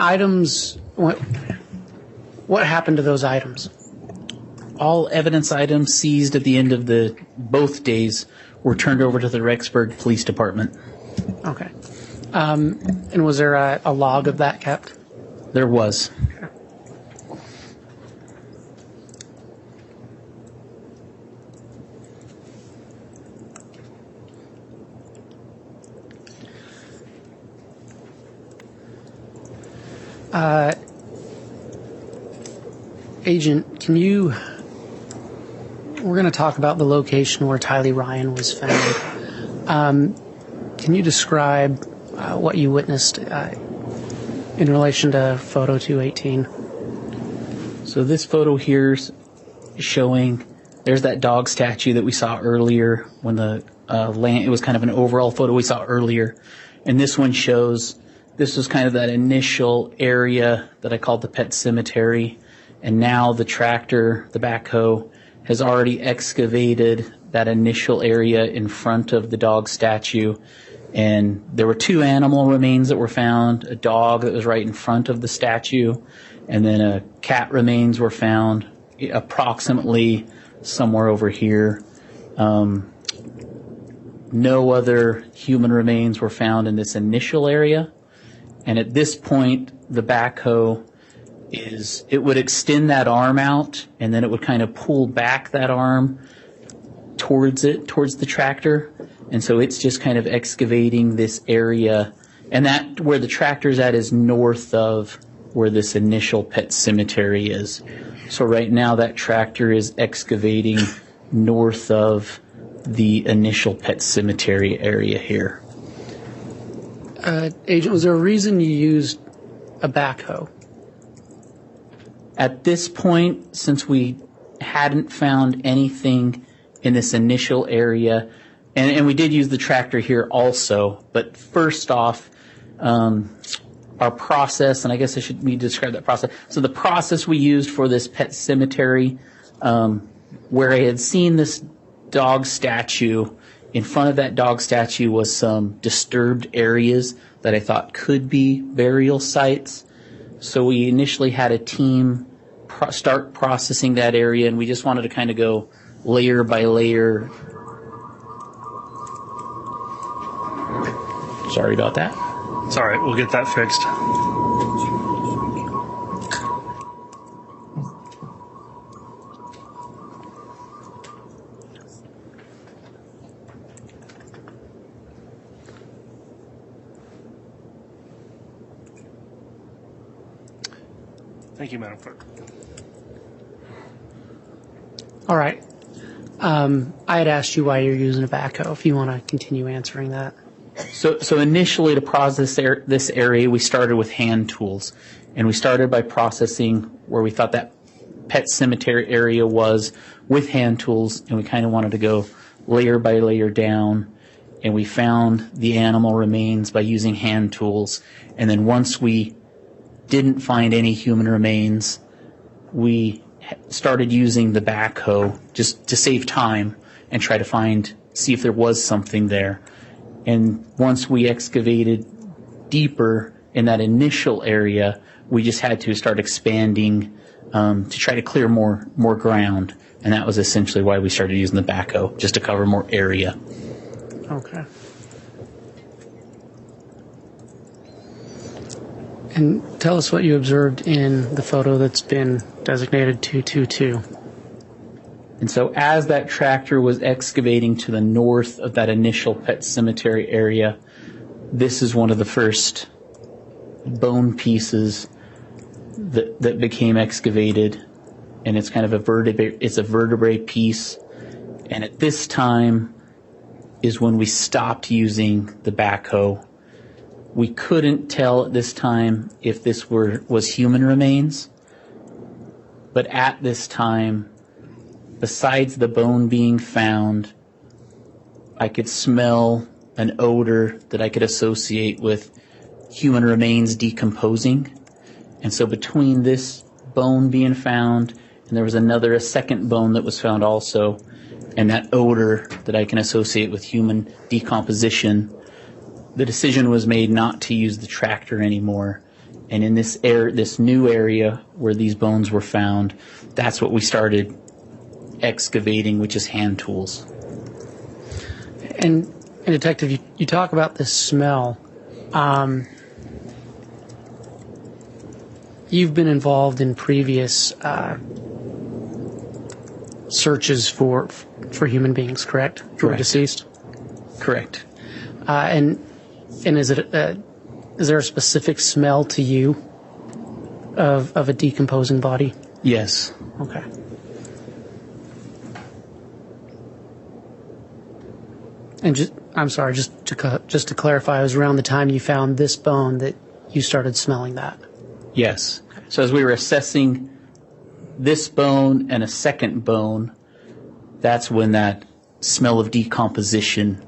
S6: happened to those items?
S5: All evidence items seized at the end of both days were turned over to the Rexburg Police Department.
S6: Okay. And was there a log of that kept?
S5: There was.
S6: Agent, we're going to talk about the location where Tylee Ryan was found. Can you describe what you witnessed in relation to photo 218?
S5: So this photo here's showing, there's that dog statue that we saw earlier when it was kind of an overall photo we saw earlier. And this one shows, this was kind of that initial area that I called the pet cemetery. And now the tractor, the backhoe, has already excavated that initial area in front of the dog statue. And there were 2 animal remains that were found, a dog that was right in front of the statue, and then a cat remains were found approximately somewhere over here. No other human remains were found in this initial area. And at this point, the backhoe it would extend that arm out, and then it would kind of pull back that arm towards the tractor. And so it's just kind of excavating this area. And that, where the tractor's at, is north of where this initial pet cemetery is. So right now that tractor is excavating north of the initial pet cemetery area here.
S6: Agent, was there a reason you used a backhoe?
S5: At this point, since we hadn't found anything in this initial area, and we did use the tractor here also, but first off, our process, and I guess I should need to describe that process. So the process we used for this pet cemetery, where I had seen this dog statue, in front of that dog statue was some disturbed areas that I thought could be burial sites. So we initially had a team start processing that area, and we just wanted to kind of go layer by layer. Sorry about that.
S4: It's all right. We'll get that fixed. Thank you, Madam Clerk.
S6: All right. I had asked you why you're using a backhoe, if you want to continue answering that.
S5: So initially, to process this area, we started with hand tools. And we started by processing where we thought that pet cemetery area was with hand tools, and we kind of wanted to go layer by layer down. And we found the animal remains by using hand tools. And then once we didn't find any human remains, we started using the backhoe just to save time and try to see if there was something there. And once we excavated deeper in that initial area, we just had to start expanding to try to clear more ground. And that was essentially why we started using the backhoe, just to cover more area.
S6: Okay. And tell us what you observed in the photo that's been designated 222.
S5: And so as that tractor was excavating to the north of that initial pet cemetery area, this is one of the first bone pieces that became excavated. And it's kind of a vertebrae piece. And at this time is when we stopped using the backhoe. We couldn't tell at this time if this was human remains, but at this time, besides the bone being found, I could smell an odor that I could associate with human remains decomposing. And so between this bone being found, and there was a second bone that was found also, and that odor that I can associate with human decomposition, the decision was made not to use the tractor anymore. And in this new area where these bones were found, that's what we started excavating, which is hand tools.
S6: And Detective, you talk about this smell. You've been involved in previous searches for human beings, correct? Who are deceased?
S5: Correct.
S6: And is there a specific smell to you of a decomposing body?
S5: Yes.
S6: Okay. And I'm sorry, just to clarify, it was around the time you found this bone that you started smelling that?
S5: Yes. So as we were assessing this bone and a second bone, that's when that smell of decomposition,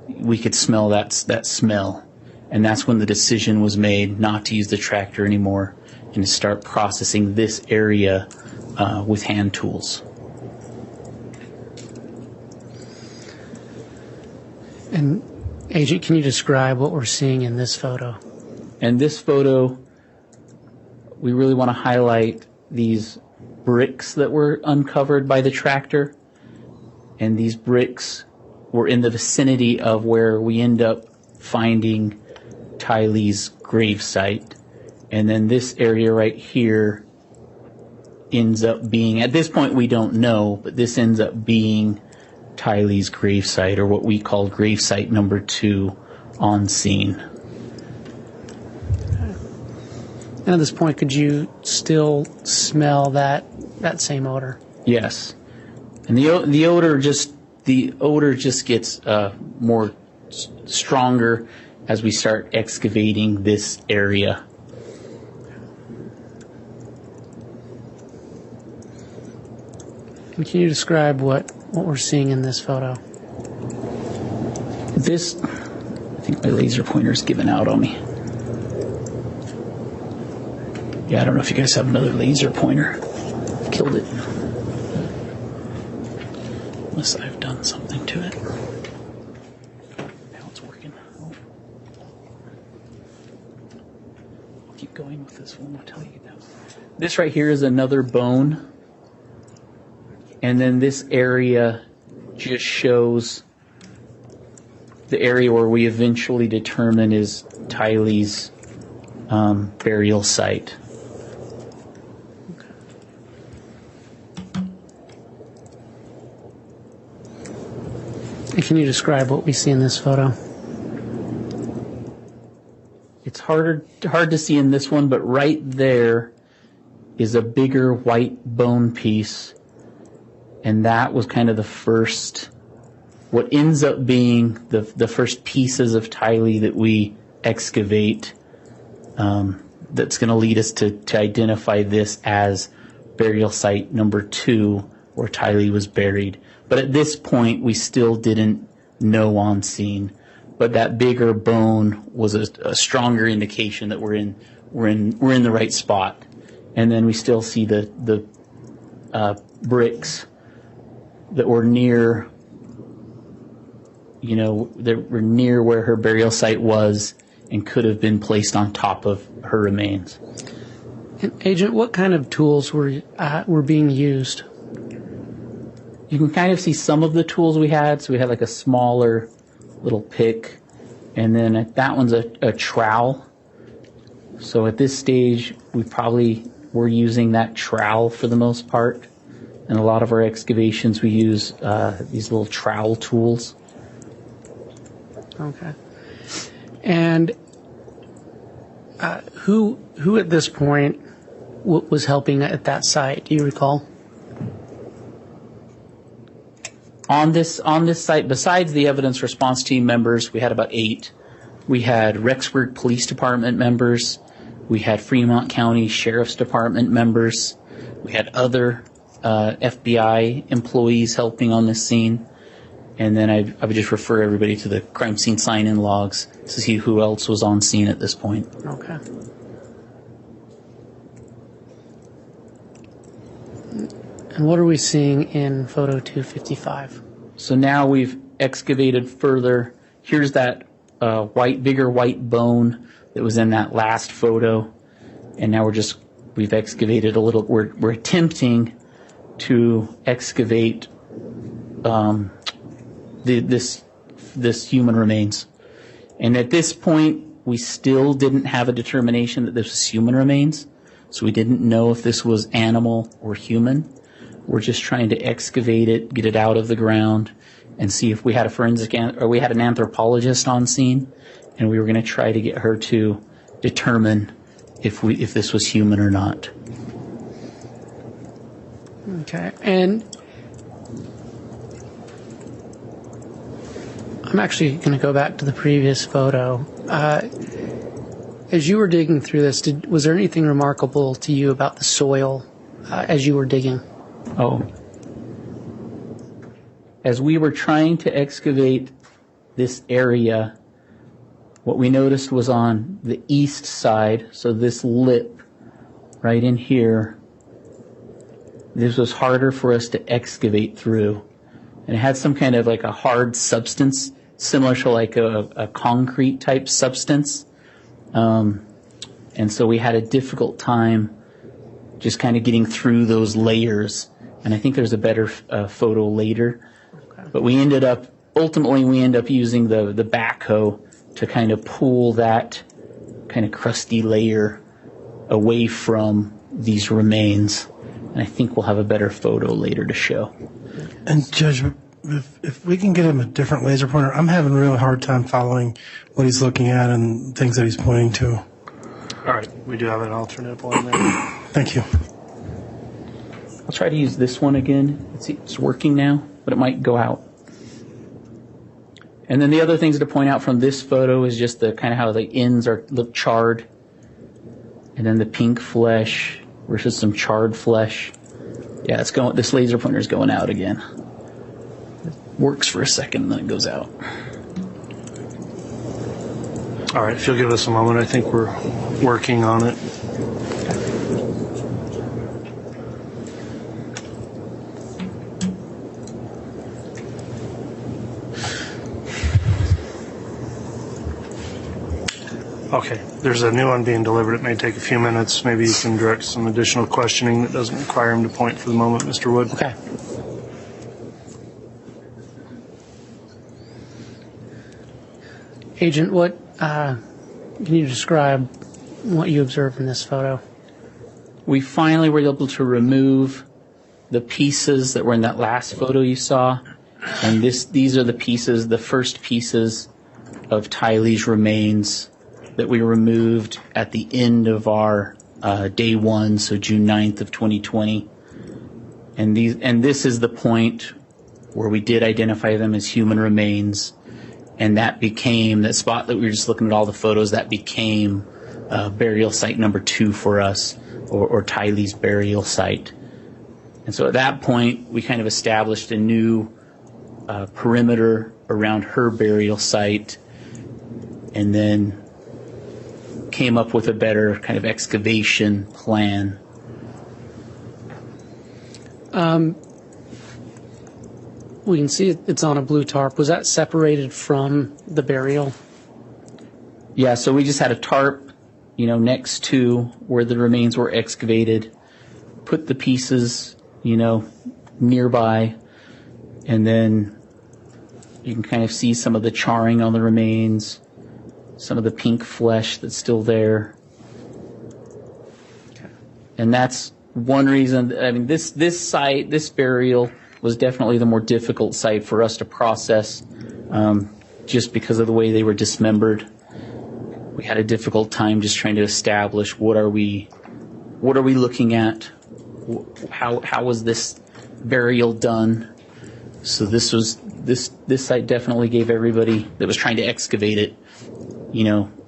S5: we could smell that smell. And that's when the decision was made not to use the tractor anymore and to start processing this area with hand tools.
S6: And Agent, can you describe what we're seeing in this photo?
S5: In this photo, we really want to highlight these bricks that were uncovered by the tractor. And these bricks were in the vicinity of where we end up finding Tylee's grave site. And then this area right here ends up being, at this point we don't know, but this ends up being Tylee's grave site, or what we call grave site number 2 on scene.
S6: And at this point, could you still smell that same odor?
S5: Yes. And the odor just gets more stronger as we start excavating this area.
S6: And can you describe what we're seeing in this photo?
S5: This, I think my laser pointer's given out on me. Yeah, I don't know if you guys have another laser pointer. Killed it. Unless I've done something to it. Now it's working. Oh. I'll keep going with this one. I'll tell you now. This right here is another bone. And then this area just shows the area where we eventually determine is Tylee's burial site.
S6: And can you describe what we see in this photo?
S5: It's hard to see in this one, but right there is a bigger white bone piece. And that was kind of the first, what ends up being the first pieces of Tylee that we excavate, that's going to lead us to identify this as burial site number 2, where Tylee was buried. But at this point, we still didn't know on scene. But that bigger bone was a stronger indication that we're in the right spot. And then we still see the bricks that were near, that were near where her burial site was and could have been placed on top of her remains.
S6: And Agent, what kind of tools were being used?
S5: You can kind of see some of the tools we had. So we had like a smaller little pick, and then that one's a trowel. So at this stage, we probably were using that trowel for the most part. In a lot of our excavations, we use these little trowel tools.
S6: Okay. And who at this point was helping at that site? Do you recall?
S5: On this site, besides the evidence response team members, we had about 8. We had Rexburg Police Department members. We had Fremont County Sheriff's Department members. We had other FBI employees helping on this scene. And then I would just refer everybody to the crime scene sign-in logs to see who else was on scene at this point.
S6: Okay. And what are we seeing in photo 255?
S5: So now we've excavated further. Here's that bigger white bone that was in that last photo. And now we've excavated a little, we're attempting to excavate this human remains. And at this point, we still didn't have a determination that this was human remains. So we didn't know if this was animal or human. We're just trying to excavate it, get it out of the ground, and see if we had we had an anthropologist on scene, and we were going to try to get her to determine if this was human or not.
S6: Okay, and I'm actually going to go back to the previous photo. As you were digging through this, was there anything remarkable to you about the soil as you were digging?
S5: Oh. As we were trying to excavate this area, what we noticed was on the east side, so this lip right in here, this was harder for us to excavate through. And it had some kind of like a hard substance, similar to like a concrete type substance. And so we had a difficult time just kind of getting through those layers. And I think there's a better photo later. Okay. But we ended up using the backhoe to kind of pull that kind of crusty layer away from these remains. And I think we'll have a better photo later to show.
S7: And Judge, if we can get him a different laser pointer, I'm having a real hard time following what he's looking at and things that he's pointing to.
S4: All right, we do have an alternate one there.
S7: Thank you.
S5: I'll try to use this one again. It's working now, but it might go out. And then the other things to point out from this photo is just the kind of how the ends look charred, and then the pink flesh versus some charred flesh. Yeah, this laser pointer is going out again. It works for a second, and then it goes out.
S4: All right, if you'll give us a moment, I think we're working on it. Okay, there's a new one being delivered. It may take a few minutes. Maybe you can direct some additional questioning that doesn't require him to point for the moment, Mr. Wood.
S6: Okay. Agent, what can you describe what you observed in this photo?
S5: We finally were able to remove the pieces that were in that last photo you saw, and these are the first pieces of Tylee's remains that we removed at the end of our day one, so June 9th of 2020. And this is the point where we did identify them as human remains, and that spot that we were just looking at all the photos, that became burial site number 2 for us, or Tylee's burial site. And so at that point, we kind of established a new perimeter around her burial site, and then came up with a better kind of excavation plan.
S6: We can see it's on a blue tarp. Was that separated from the burial?
S5: Yeah, so we just had a tarp, next to where the remains were excavated, put the pieces, nearby, and then you can kind of see some of the charring on the remains, some of the pink flesh that's still there. Okay. And that's one reason. I mean, this site, this burial, was definitely the more difficult site for us to process, just because of the way they were dismembered. We had a difficult time just trying to establish what are we looking at, how was this burial done. So this site definitely gave everybody that was trying to excavate it,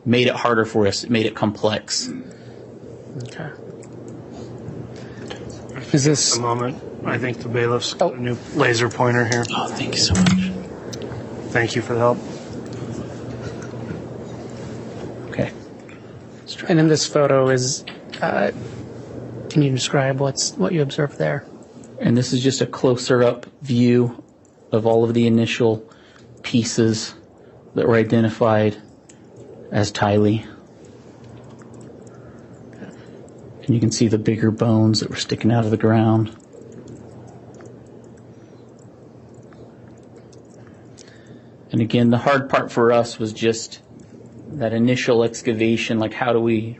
S5: made it harder for us. It made it complex.
S6: Okay. Is this
S4: a moment? I think the bailiff's got a new laser pointer here.
S5: Oh, thank you so much.
S4: Thank you for the help.
S5: Okay.
S6: And in this photo is, can you describe what you observed there?
S5: And this is just a closer up view of all of the initial pieces that were identified as Tylee. And you can see the bigger bones that were sticking out of the ground. And again, the hard part for us was just that initial excavation, like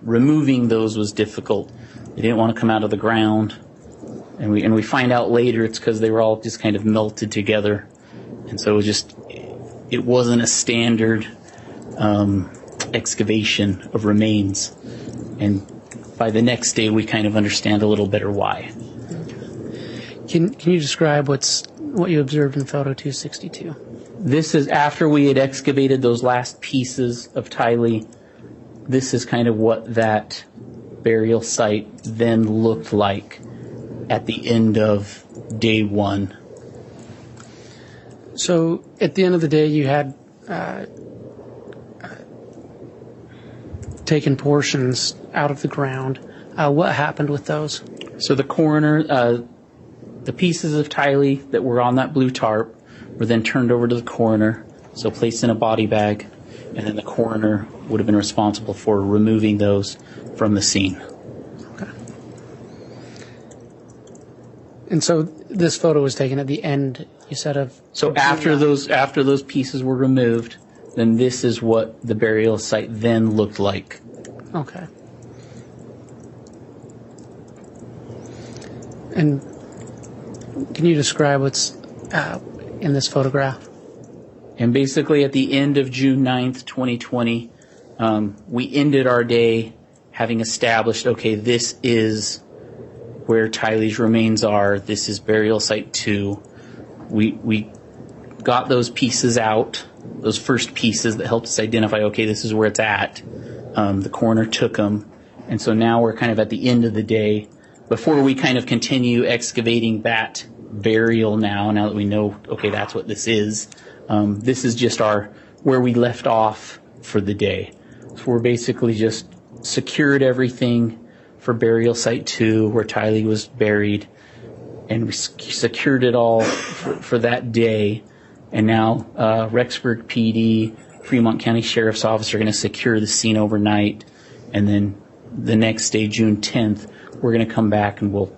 S5: removing those was difficult. They didn't want to come out of the ground. And we find out later it's because they were all just kind of melted together. And so it wasn't a standard excavation of remains. And by the next day, we kind of understand a little better why.
S6: Can you describe what you observed in photo 262?
S5: This is after we had excavated those last pieces of Tylee. This is kind of what that burial site then looked like at the end of day one.
S6: So at the end of the day, you had taken portions out of the ground. What happened with those?
S5: So the coroner, the pieces of Tylee that were on that blue tarp were then turned over to the coroner, so placed in a body bag, and then the coroner would have been responsible for removing those from the scene.
S6: Okay. And so this photo was taken at the end, you said, of...
S5: So after those pieces were removed, then this is what the burial site then looked like.
S6: Okay. And can you describe what's in this photograph?
S5: And basically at the end of June 9th, 2020, we ended our day having established, okay, this is where Tylee's remains are. This is burial site 2. We got those pieces out, those first pieces that helped us identify, okay, this is where it's at. The coroner took them. And so now we're kind of at the end of the day. Before we kind of continue excavating that burial now that we know, okay, that's what this is just where we left off for the day. So we're basically just secured everything for burial site 2 where Tylee was buried, and we secured it all for that day. And now Rexburg PD, Fremont County Sheriff's Office are going to secure the scene overnight, and then the next day, June 10th, we're going to come back and we'll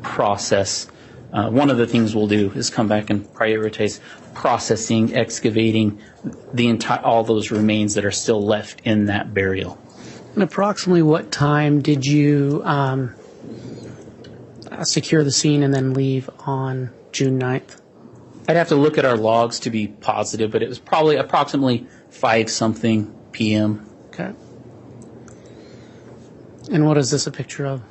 S5: process. One of the things we'll do is come back and prioritize processing, excavating all those remains that are still left in that burial.
S6: And approximately what time did you secure the scene and then leave on June 9th?
S5: I'd have to look at our logs to be positive, but it was probably approximately 5-something p.m.
S6: Okay. And what is this a picture of?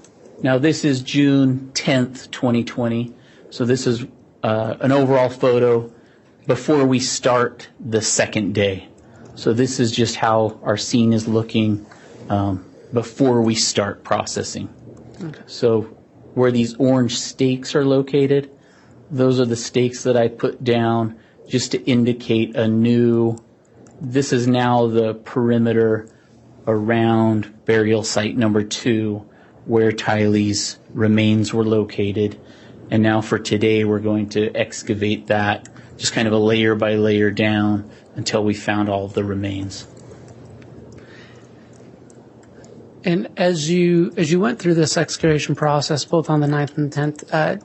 S5: Now, this is June 10th, 2020. So this is an overall photo before we start the second day. So this is just how our scene is looking before we start processing.
S6: Okay.
S5: So where these orange stakes are located, those are the stakes that I put down just to indicate this is now the perimeter around burial site number 2 where Tylee's remains were located. And now for today, we're going to excavate that just kind of a layer by layer down until we found all of the remains.
S6: And as you went through this excavation process, both on the 9th and 10th,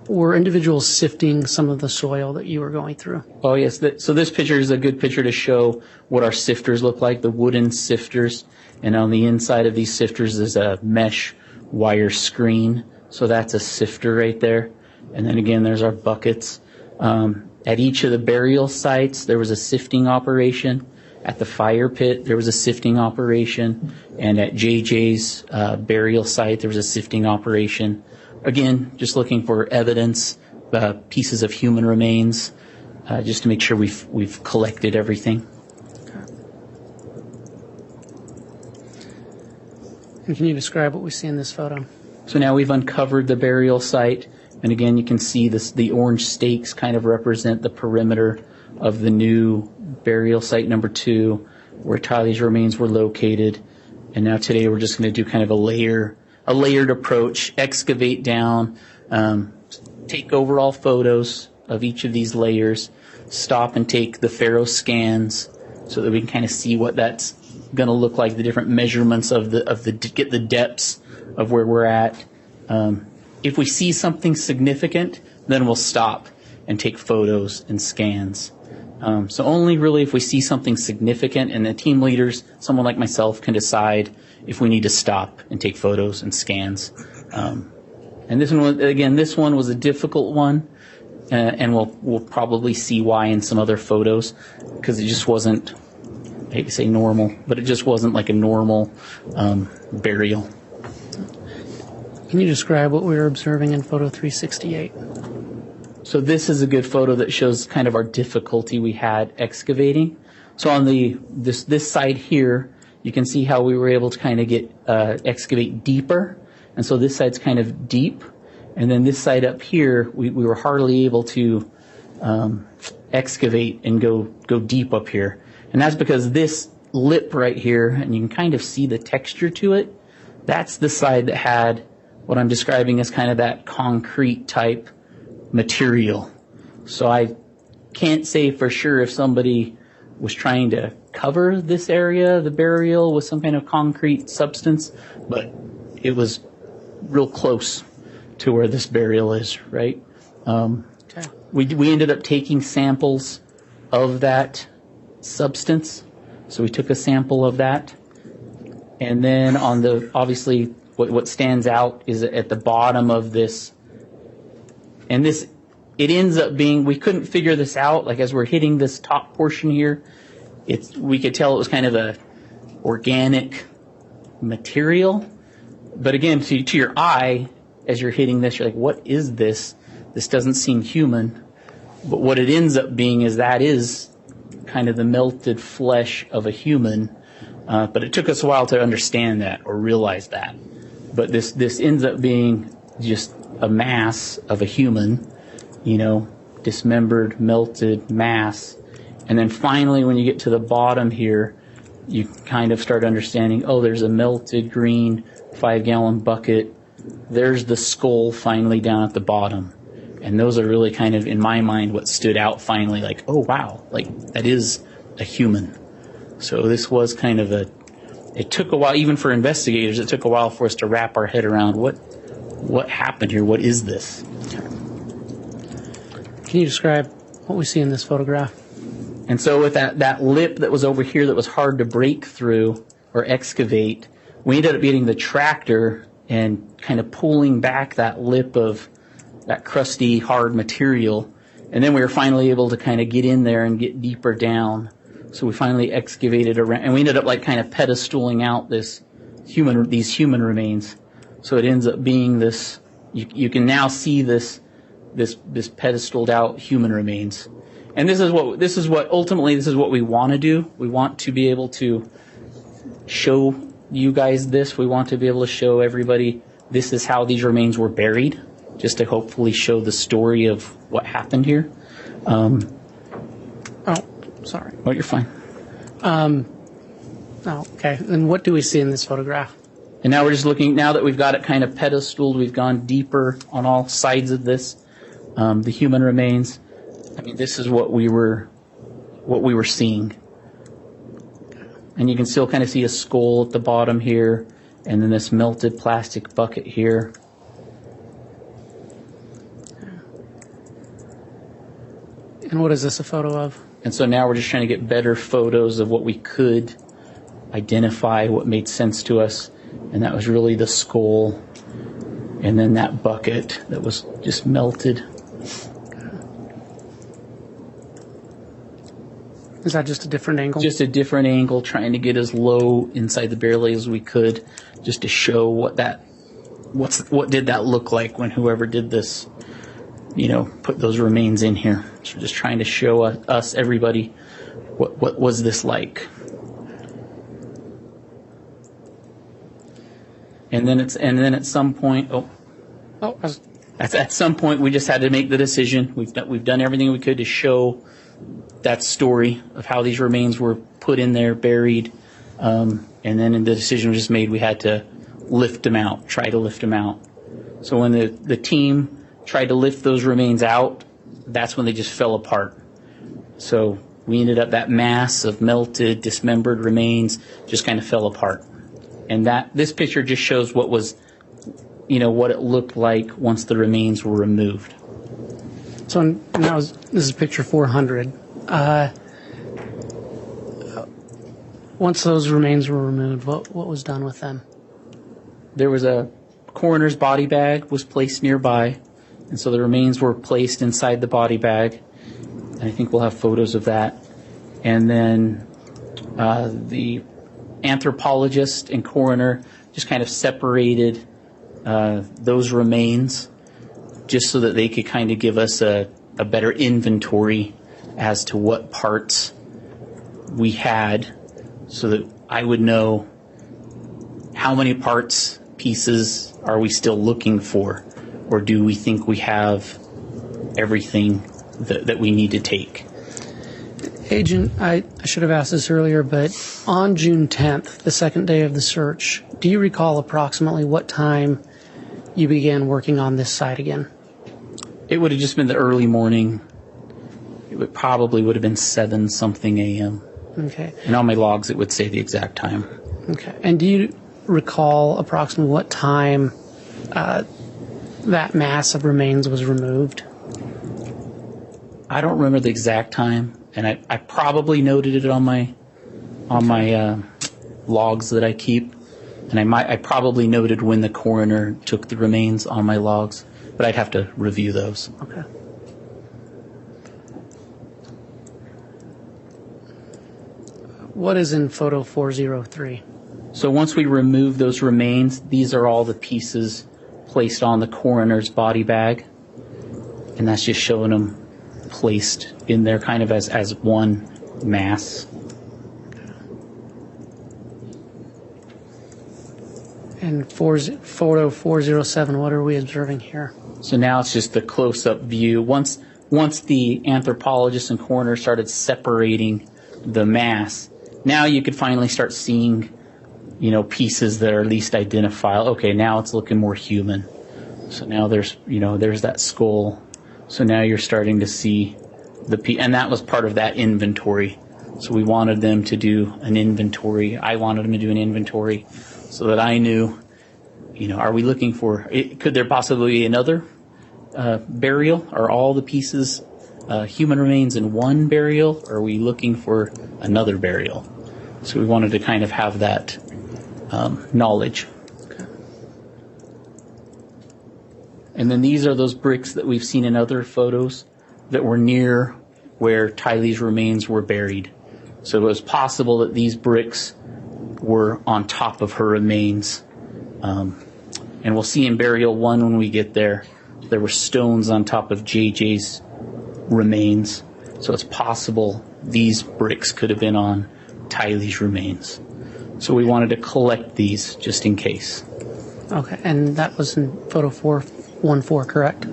S6: were individuals sifting some of the soil that you were going through?
S5: Oh, yes. So this picture is a good picture to show what our sifters look like, the wooden sifters. And on the inside of these sifters is a mesh wire screen. So that's a sifter right there. And then again, there's our buckets. At each of the burial sites, there was a sifting operation. At the fire pit, there was a sifting operation. And at JJ's burial site, there was a sifting operation. Again, just looking for evidence, pieces of human remains, just to make sure we've collected everything.
S6: And can you describe what we see in this photo?
S5: So now we've uncovered the burial site, and again, you can see this, the orange stakes kind of represent the perimeter of the new burial site number 2, where Tylee's remains were located. And now today we're just going to do kind of a layered approach, excavate down, take overall photos of each of these layers, stop and take the Faro scans so that we can kind of see what that's going to look like, the different measurements of get the depths of where we're at. If we see something significant, then we'll stop and take photos and scans. So only really if we see something significant, and the team leaders, someone like myself, can decide if we need to stop and take photos and scans. And this one was a difficult one, and we'll probably see why in some other photos, because it just wasn't, I hate to say normal, but it just wasn't like a normal burial.
S6: Can you describe what we were observing in photo 368?
S5: So this is a good photo that shows kind of our difficulty we had excavating. So on this side here, you can see how we were able to kind of get excavate deeper. And so this side's kind of deep. And then this side up here, we were hardly able to excavate and go deep up here. And that's because this lip right here, and you can kind of see the texture to it, that's the side that had what I'm describing as kind of that concrete type material. So I can't say for sure if somebody was trying to cover this area, the burial, with some kind of concrete substance, but it was real close to where this burial is, right?
S6: Okay.
S5: We ended up taking samples of that substance. So we took a sample of that. And then on the, obviously, what stands out is at the bottom of this, and this, it ends up being, we couldn't figure this out, like as we're hitting this top portion here, we could tell it was kind of a organic material. But again, to your eye, as you're hitting this, you're like, what is this? This doesn't seem human. But what it ends up being is that is kind of the melted flesh of a human. But it took us a while to understand that or realize that. But this ends up being just a mass of a human, dismembered, melted mass. And then finally, when you get to the bottom here, you kind of start understanding, oh, there's a melted green 5-gallon bucket. There's the skull finally down at the bottom. And those are really kind of, in my mind, what stood out finally, like, oh, wow, like that is a human. So this was kind of it took a while, even for investigators, it took a while for us to wrap our head around what happened here, what is this?
S6: Can you describe what we see in this photograph?
S5: And so with that lip that was over here that was hard to break through or excavate, we ended up getting the tractor and kind of pulling back that lip of that crusty, hard material. And then we were finally able to kind of get in there and get deeper down. So we finally excavated around, and we ended up like kind of pedestaling out these human remains. So it ends up being this, you can now see this pedestaled out human remains. And this is what ultimately we want to do. We want to be able to show you guys this. We want to be able to show everybody this is how these remains were buried, just to hopefully show the story of what happened here.
S6: Sorry.
S5: Oh, you're fine.
S6: Okay. And what do we see in this photograph?
S5: And now we're just looking, now that we've got it kind of pedestaled, we've gone deeper on all sides of this, the human remains. I mean, this is what we were seeing. And you can still kind of see a skull at the bottom here, and then this melted plastic bucket here.
S6: And what is this a photo of?
S5: And so now we're just trying to get better photos of what we could identify, what made sense to us. And that was really the skull, and then that bucket that was just melted.
S6: Is that just a different angle?
S5: Just a different angle, trying to get as low inside the barrel as we could, just to show what did that look like when whoever did this, put those remains in here. So just trying to show us, everybody, what was this like. And then at some point, at some point we just had to make the decision. We've done everything we could to show that story of how these remains were put in there, buried, and then the decision was just made. We had to try to lift them out. So when the team tried to lift those remains out, that's when they just fell apart. So we ended up, that mass of melted, dismembered remains just kind of fell apart. And this picture just shows what it looked like once the remains were removed.
S6: So now this is picture 400. Once those remains were removed, what was done with them?
S5: There was a coroner's body bag was placed nearby, and so the remains were placed inside the body bag. And I think we'll have photos of that. And then the anthropologist and coroner just kind of separated those remains just so that they could kind of give us a better inventory as to what parts we had, so that I would know how many pieces are we still looking for, or do we think we have everything that we need to take.
S6: Agent, I should have asked this earlier, but on June 10th, the second day of the search, do you recall approximately what time you began working on this site again?
S5: It would have just been the early morning. It probably would have been 7-something a.m.
S6: Okay.
S5: And on my logs, it would say the exact time.
S6: Okay. And do you recall approximately what time that mass of remains was removed?
S5: I don't remember the exact time, and I probably noted it on my logs that I keep, and I probably noted when the coroner took the remains on my logs, but I'd have to review those.
S6: Okay. What is in photo 403?
S5: So once we remove those remains, these are all the pieces placed on the coroner's body bag, and that's just showing them placed in there kind of as one mass.
S6: And photo 407, what are we observing here?
S5: So now it's just the close-up view. Once the anthropologist and coroner started separating the mass, now you could finally start seeing, pieces that are at least identifiable. Okay, now it's looking more human. So now there's that skull. So now you're starting to see and that was part of that inventory. So we wanted them to do an inventory. I wanted them to do an inventory so that I knew, are we looking for, could there possibly be another burial? Are all the pieces human remains in one burial? Or are we looking for another burial? So we wanted to kind of have that knowledge.
S6: Okay.
S5: And then these are those bricks that we've seen in other photos that were near where Tylee's remains were buried. So it was possible that these bricks were on top of her remains. And we'll see in burial 1 when we get there were stones on top of JJ's remains. So it's possible these bricks could have been on Tylee's remains. So we wanted to collect these just in case.
S6: Okay, and that was in photo 414, correct?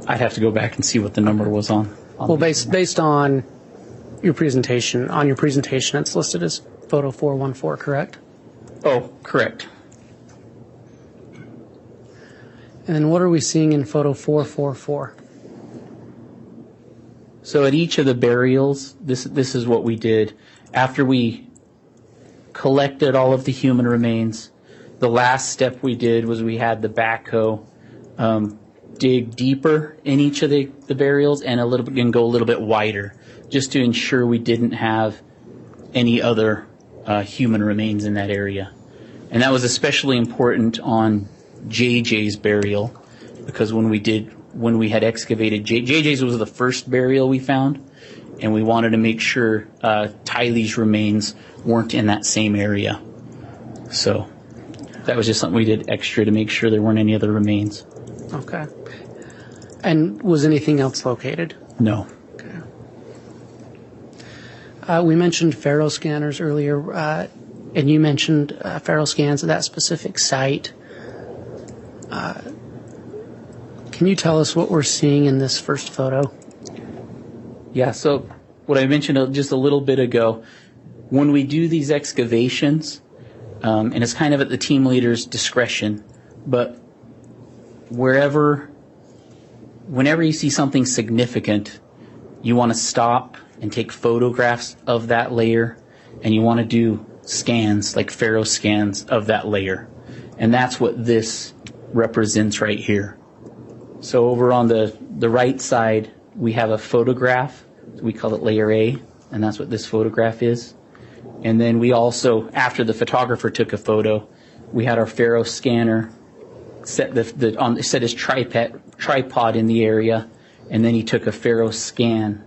S5: I'd have to go back and see what the number was on.
S6: Well, based on your presentation, it's listed as photo 414, correct?
S5: Oh, correct.
S6: And then what are we seeing in photo 444?
S5: So at each of the burials, this is what we did. After we collected all of the human remains, the last step we did was we had the backhoe dig deeper in each of the burials and go a little bit wider, just to ensure we didn't have any other human remains in that area. And that was especially important on JJ's burial, because when we had excavated JJ's was the first burial we found, and we wanted to make sure Tylee's remains weren't in that same area. So that was just something we did extra to make sure there weren't any other remains.
S6: Okay. And was anything else located?
S5: No.
S6: Okay. We mentioned Faro scanners earlier. and you mentioned feral scans at that specific site. Can you tell us what we're seeing in this first photo?
S5: Yeah, so what I mentioned just a little bit ago, when we do these excavations, and it's kind of at the team leader's discretion, but whenever you see something significant, you want to stop and take photographs of that layer, and you want to do scans, like Faro scans of that layer. And that's what this represents right here. So over on the right side, we have a photograph. We call it layer A, and that's what this photograph is. And then we also, after the photographer took a photo, we had our Faro scanner set his tripod in the area, and then he took a Faro scan.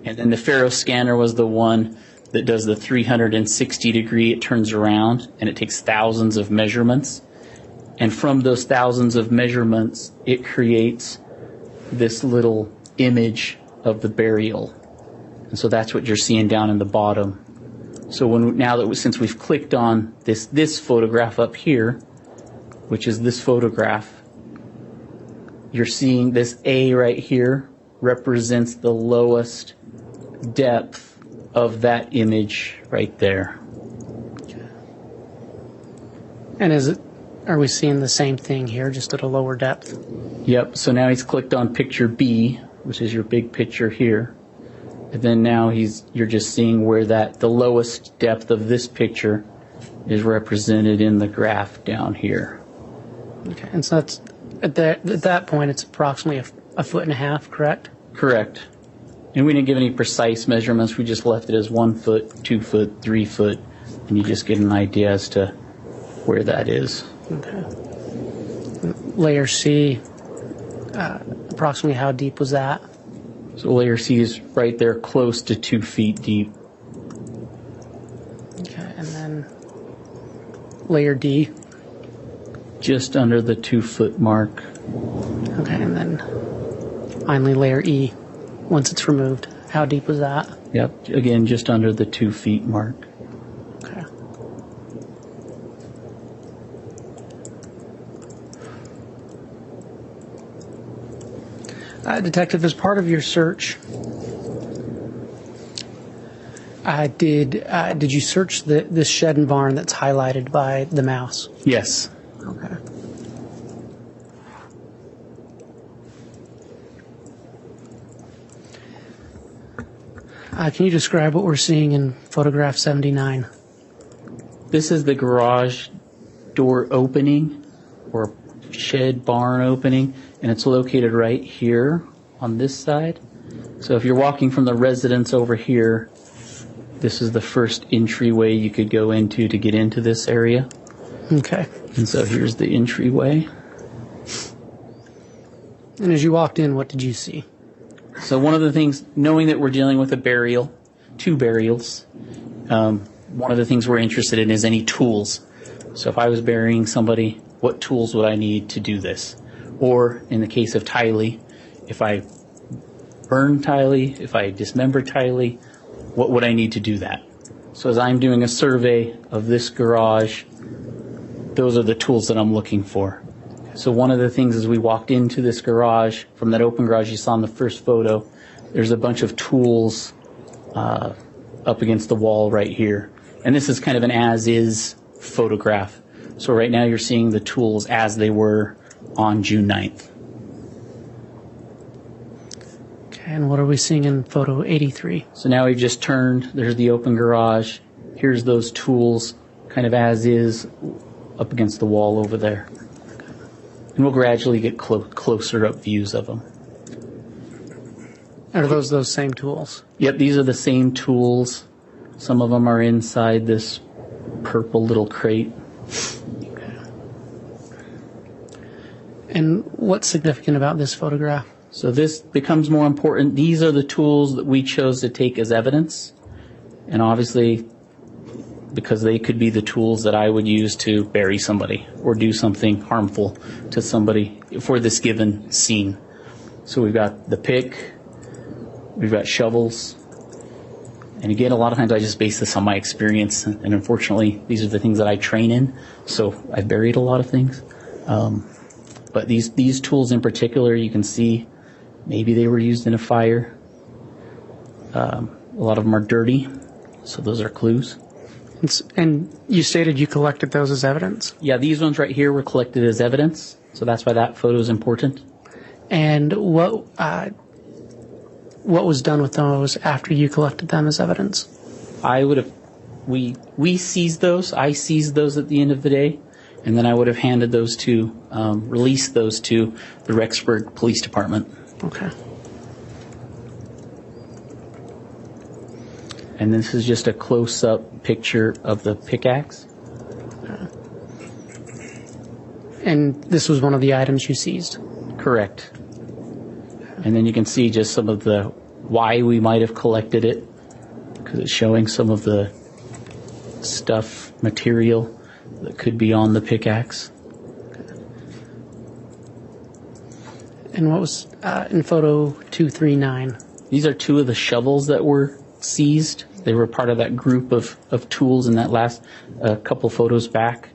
S5: And then the Faro scanner was the one that does the 360 degree, it turns around, and it takes thousands of measurements. And from those thousands of measurements, it creates this little image of the burial. And so that's what you're seeing down in the bottom. So since we've clicked on this photograph up here, which is this photograph, you're seeing this A right here represents the lowest depth of that image right there.
S6: And are we seeing the same thing here, just at a lower depth?
S5: Yep, so now he's clicked on picture B, which is your big picture here. And then now you're just seeing where the lowest depth of this picture is represented in the graph down here.
S6: Okay, and so that's at that point it's approximately a foot and a half, correct?
S5: Correct. And we didn't give any precise measurements. We just left it as 1 foot, 2 foot, 3 foot, and you just get an idea as to where that is.
S6: Okay. Layer C, approximately how deep was that?
S5: So layer C is right there, close to 2 feet deep.
S6: Okay, and then layer D?
S5: Just under the 2 foot mark.
S6: Okay, and then finally layer E, once it's removed. How deep was that?
S5: Yep, again, just under the 2 feet mark.
S6: Okay. Detective, as part of your search, did you search this shed and barn that's highlighted by the mouse?
S5: Yes.
S6: Okay. Can you describe what we're seeing in photograph 79?
S5: This is the garage door opening, or shed barn opening, and it's located right here on this side. So if you're walking from the residence over here, this is the first entryway you could go into to get into this area.
S6: Okay.
S5: And so here's the entryway.
S6: And as you walked in, what did you see?
S5: So one of the things, knowing that we're dealing with a burial, 2 burials, one of the things we're interested in is any tools. So if I was burying somebody, what tools would I need to do this? Or in the case of Tylee, if I burn Tylee, if I dismember Tylee, what would I need to do that? So as I'm doing a survey of this garage, those are the tools that I'm looking for. So one of the things as we walked into this garage, from that open garage you saw in the first photo, there's a bunch of tools up against the wall right here. And this is kind of an as-is photograph. So right now you're seeing the tools as they were on June 9th.
S6: Okay, and what are we seeing in photo 83?
S5: So now we've just turned, there's the open garage, here's those tools kind of as is up against the wall over there. And we'll gradually get closer up views of them.
S6: Are those same tools?
S5: Yep, these are the same tools. Some of them are inside this purple little crate.
S6: Okay. And what's significant about this photograph?
S5: So this becomes more important. These are the tools that we chose to take as evidence. And obviously, because they could be the tools that I would use to bury somebody or do something harmful to somebody for this given scene. So we've got the pick, we've got shovels, And again, a lot of times I just base this on my experience, and unfortunately, these are the things that I train in, so I buried a lot of things. But these tools in particular, you can see maybe they were used in a fire. A lot of them are dirty, so those are clues.
S6: And you stated you collected those as evidence?
S5: Yeah, these ones right here were collected as evidence, so that's why that photo is important.
S6: And what was done with those after you collected them as evidence?
S5: We seized those. I seized those at the end of the day, and then I would have handed those to, released those to the Rexburg Police Department.
S6: Okay.
S5: And this is just a close-up picture of the pickaxe.
S6: And this was one of the items you seized?
S5: Correct. And then you can see just some of the why we might have collected it, because it's showing some of the stuff, material that could be on the pickaxe.
S6: And what was in photo 239?
S5: These are two of the shovels that were seized. They were part of that group of tools in that last couple photos back.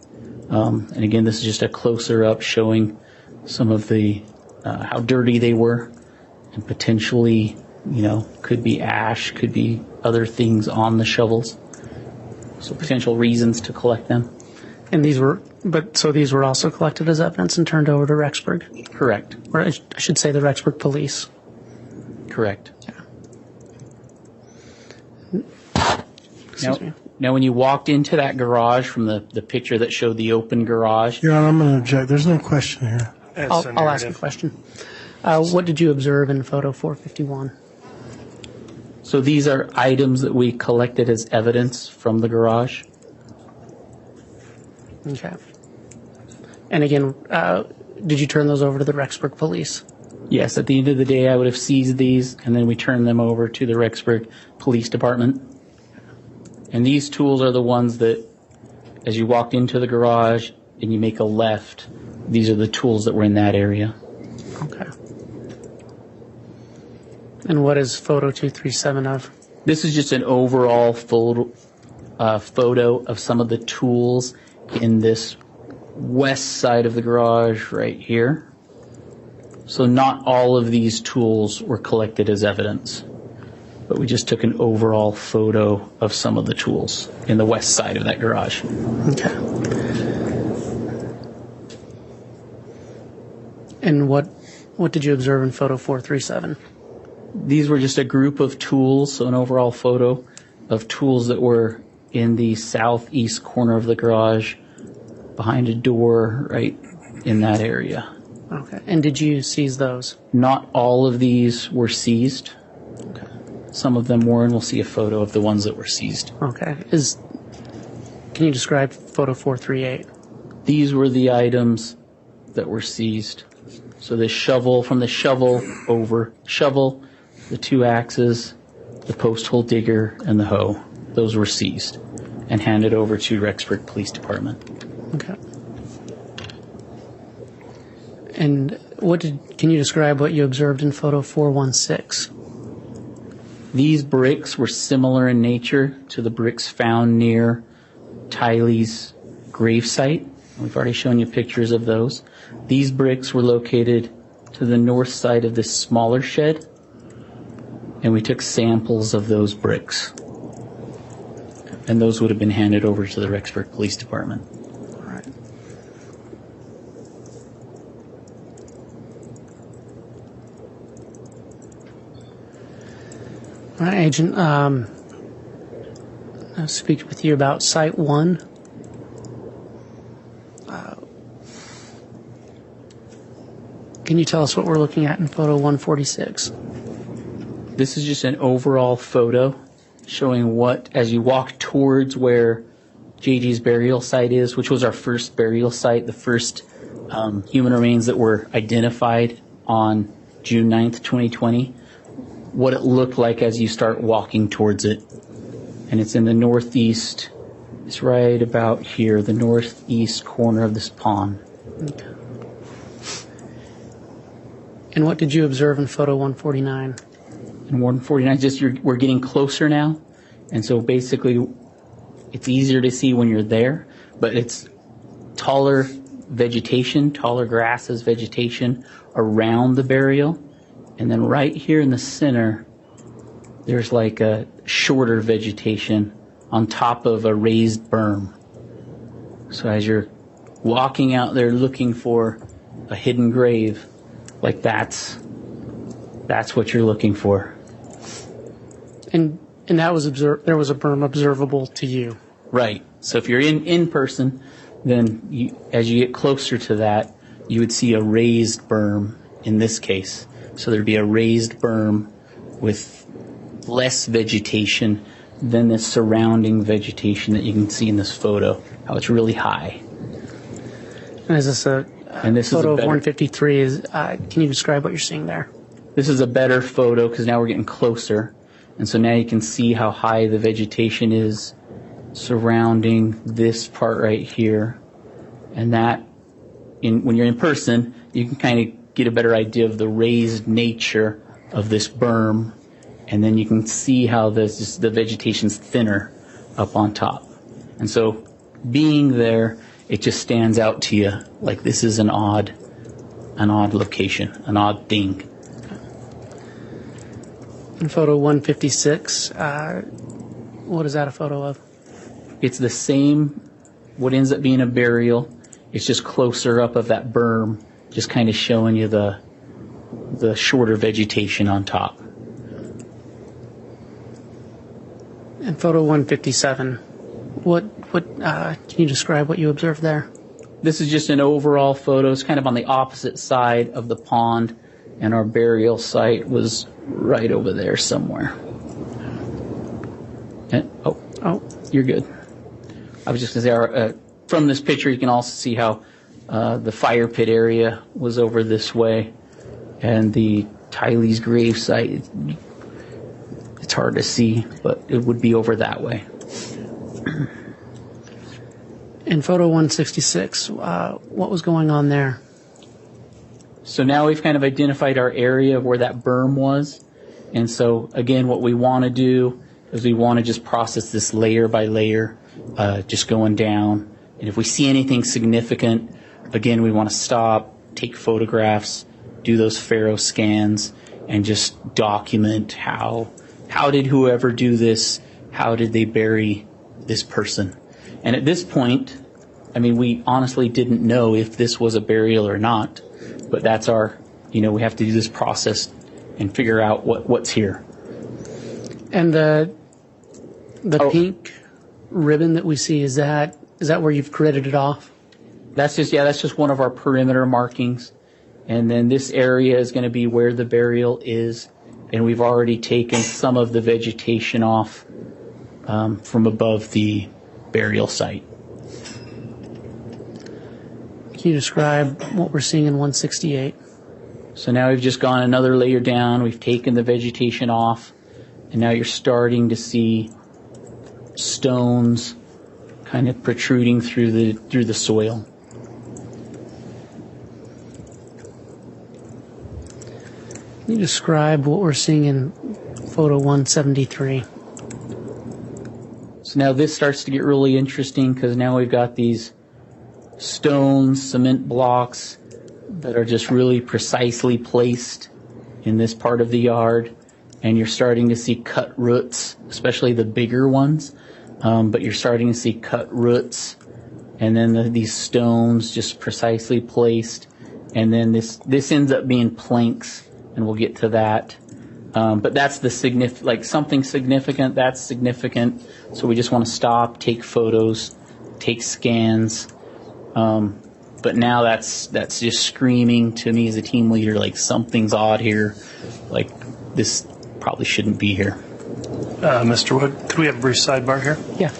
S5: And again, this is just a closer up showing some of the how dirty they were, and potentially, could be ash, could be other things on the shovels. So potential reasons to collect them.
S6: And these were also collected as evidence and turned over to Rexburg?
S5: Correct.
S6: Or I should say the Rexburg Police.
S5: Correct.
S6: Excuse me.
S5: Now, when you walked into that garage from the picture that showed the open garage.
S7: Your Honor, I'm going to object. There's no question here.
S6: I'll ask a question. What did you observe in photo 451?
S5: So these are items that we collected as evidence from the garage.
S6: Okay. And again, did you turn those over to the Rexburg Police?
S5: Yes, at the end of the day, I would have seized these, and then we turned them over to the Rexburg Police Department. And these tools are the ones that, as you walked into the garage and you make a left, these are the tools that were in that area.
S6: Okay. And what is photo 237 of?
S5: This is just an overall photo of some of the tools in this west side of the garage right here. So not all of these tools were collected as evidence, but we just took an overall photo of some of the tools in the west side of that garage.
S6: Okay. And what did you observe in photo 437?
S5: These were just a group of tools, so an overall photo of tools that were in the southeast corner of the garage, behind a door right in that area.
S6: Okay. And did you seize those?
S5: Not all of these were seized.
S6: Okay.
S5: Some of them were, and we'll see a photo of the ones that were seized.
S6: Okay. Can you describe photo 438?
S5: These were the items that were seized. So the shovel, from the shovel, the two axes, the post hole digger, and the hoe. Those were seized and handed over to Rexburg Police Department.
S6: Okay. And can you describe what you observed in photo 416?
S5: These bricks were similar in nature to the bricks found near Tylee's gravesite. We've already shown you pictures of those. These bricks were located to the north side of this smaller shed, and we took samples of those bricks. And those would have been handed over to the Rexburg Police Department.
S6: All right. All right, Agent. I'll speak with you about Site 1. Can you tell us what we're looking at in photo 146?
S5: This is just an overall photo showing what, as you walk towards where JG's burial site is, which was our first burial site, the first human remains that were identified on June 9th, 2020, what it looked like as you start walking towards it. And it's in the northeast, it's right about here, the northeast corner of this pond.
S6: Okay. And what did you observe in photo 149?
S5: And 149, we're getting closer now. And so basically, it's easier to see when you're there, but it's taller vegetation, taller grasses, vegetation around the burial. And then right here in the center, there's like a shorter vegetation on top of a raised berm. So as you're walking out there looking for a hidden grave, like that's what you're looking for.
S6: And that was there was a berm observable to you.
S5: Right. So if you're in person, then as you get closer to that, you would see a raised berm in this case. So there'd be a raised berm with less vegetation than the surrounding vegetation that you can see in this photo, how it's really high.
S6: And is this a photo of 153? Can you describe what you're seeing there?
S5: This is a better photo because now we're getting closer. And so now you can see how high the vegetation is surrounding this part right here. And that, when you're in person, you can kind of get a better idea of the raised nature of this berm. And then you can see how the vegetation's thinner up on top. And so being there, it just stands out to you like this is an odd location, an odd thing.
S6: In photo 156, what is that a photo of?
S5: It's the same, what ends up being a burial. It's just closer up of that berm, just kind of showing you the shorter vegetation on top.
S6: In photo 157, what can you describe what you observed there?
S5: This is just an overall photo. It's kind of on the opposite side of the pond, and our burial site was right over there somewhere. And, you're good. I was just going to say, from this picture, you can also see how the fire pit area was over this way, and the Tylee's grave site, it's hard to see, but it would be over that way.
S6: In photo 166, what was going on there?
S5: So now we've kind of identified our area of where that berm was. And so, again, what we want to do is we want to just process this layer by layer, just going down. And if we see anything significant, again, we want to stop, take photographs, do those Faro scans, and just document how did whoever do this, how did they bury this person. And at this point, I mean, we honestly didn't know if this was a burial or not, but that's our, we have to do this process and figure out what's here.
S6: And the pink ribbon that we see, is that where you've gridded it off?
S5: That's just one of our perimeter markings. And then this area is going to be where the burial is. And we've already taken some of the vegetation off from above the burial site.
S6: Can you describe what we're seeing in 168?
S5: So now we've just gone another layer down. We've taken the vegetation off. And now you're starting to see stones kind of protruding through the soil.
S6: Can you describe what we're seeing in photo 173?
S5: So now this starts to get really interesting because now we've got these stones, cement blocks that are just really precisely placed in this part of the yard. And you're starting to see cut roots, especially the bigger ones. But you're starting to see cut roots, and then these stones just precisely placed. And then this ends up being planks, and we'll get to that. But that's the something significant, that's significant. So we just want to stop, take photos, take scans. But now that's just screaming to me as a team leader, like something's odd here. Like this probably shouldn't be here.
S4: Mr. Wood, could we have a brief sidebar here?
S6: Yeah.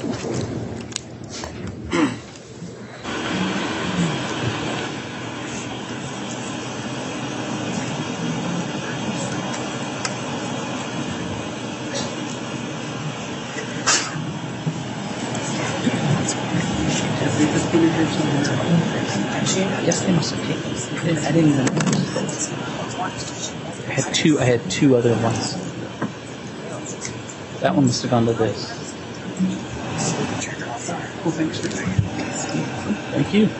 S5: Yes, they must have taken. I didn't even know. I had two other ones. That one must have gone to this.
S6: Well, thanks for doing it.
S5: Thank you.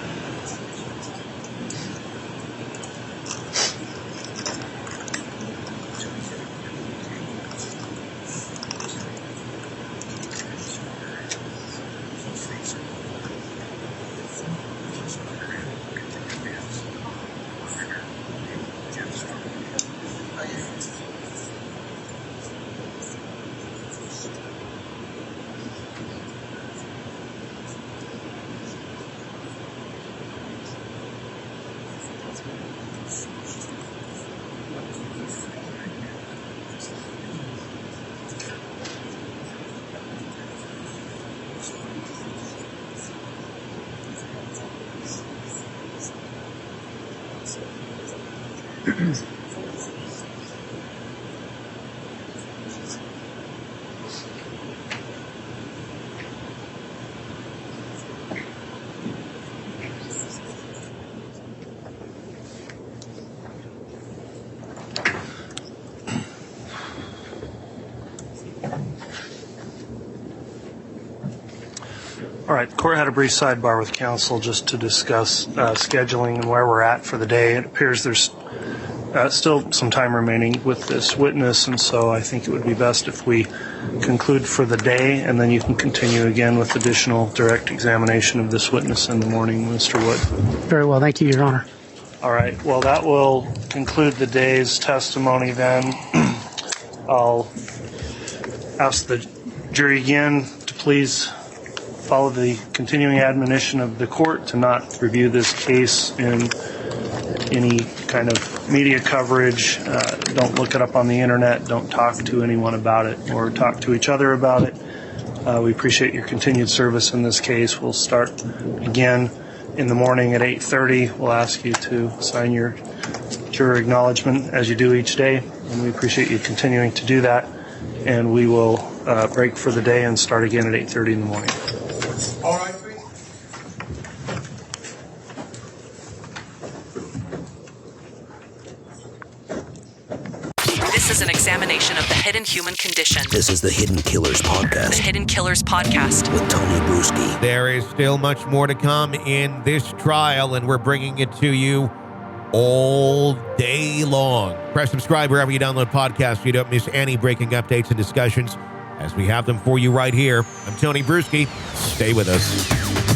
S4: All right, the court had a brief sidebar with counsel just to discuss scheduling and where we're at for the day. It appears there's still some time remaining with this witness, and so I think it would be best if we conclude for the day, and then you can continue again with additional direct examination of this witness in the morning, Mr. Wood.
S6: Very well. Thank you, Your Honor.
S4: All right, well, that will conclude the day's testimony then. I'll ask the jury again to please follow the continuing admonition of the court to not review this case in any kind of media coverage. Don't look it up on the internet. Don't talk to anyone about it or talk to each other about it. We appreciate your continued service in this case. We'll start again in the morning at 8:30. We'll ask you to sign your juror acknowledgement as you do each day, and we appreciate you continuing to do that. And we will break for the day and start again at 8:30 in the morning.
S8: All right, please.
S2: This is an examination of the hidden human condition.
S3: This is the Hidden Killers
S2: The
S3: Podcast
S2: Hidden Killers Podcast.
S3: with Tony Bruschi.
S1: There is still much more to come in this trial, and we're bringing it to you all day long. Press subscribe wherever you download podcasts so you don't miss any breaking updates and discussions as we have them for you right here. I'm Tony Bruschi. Stay with us.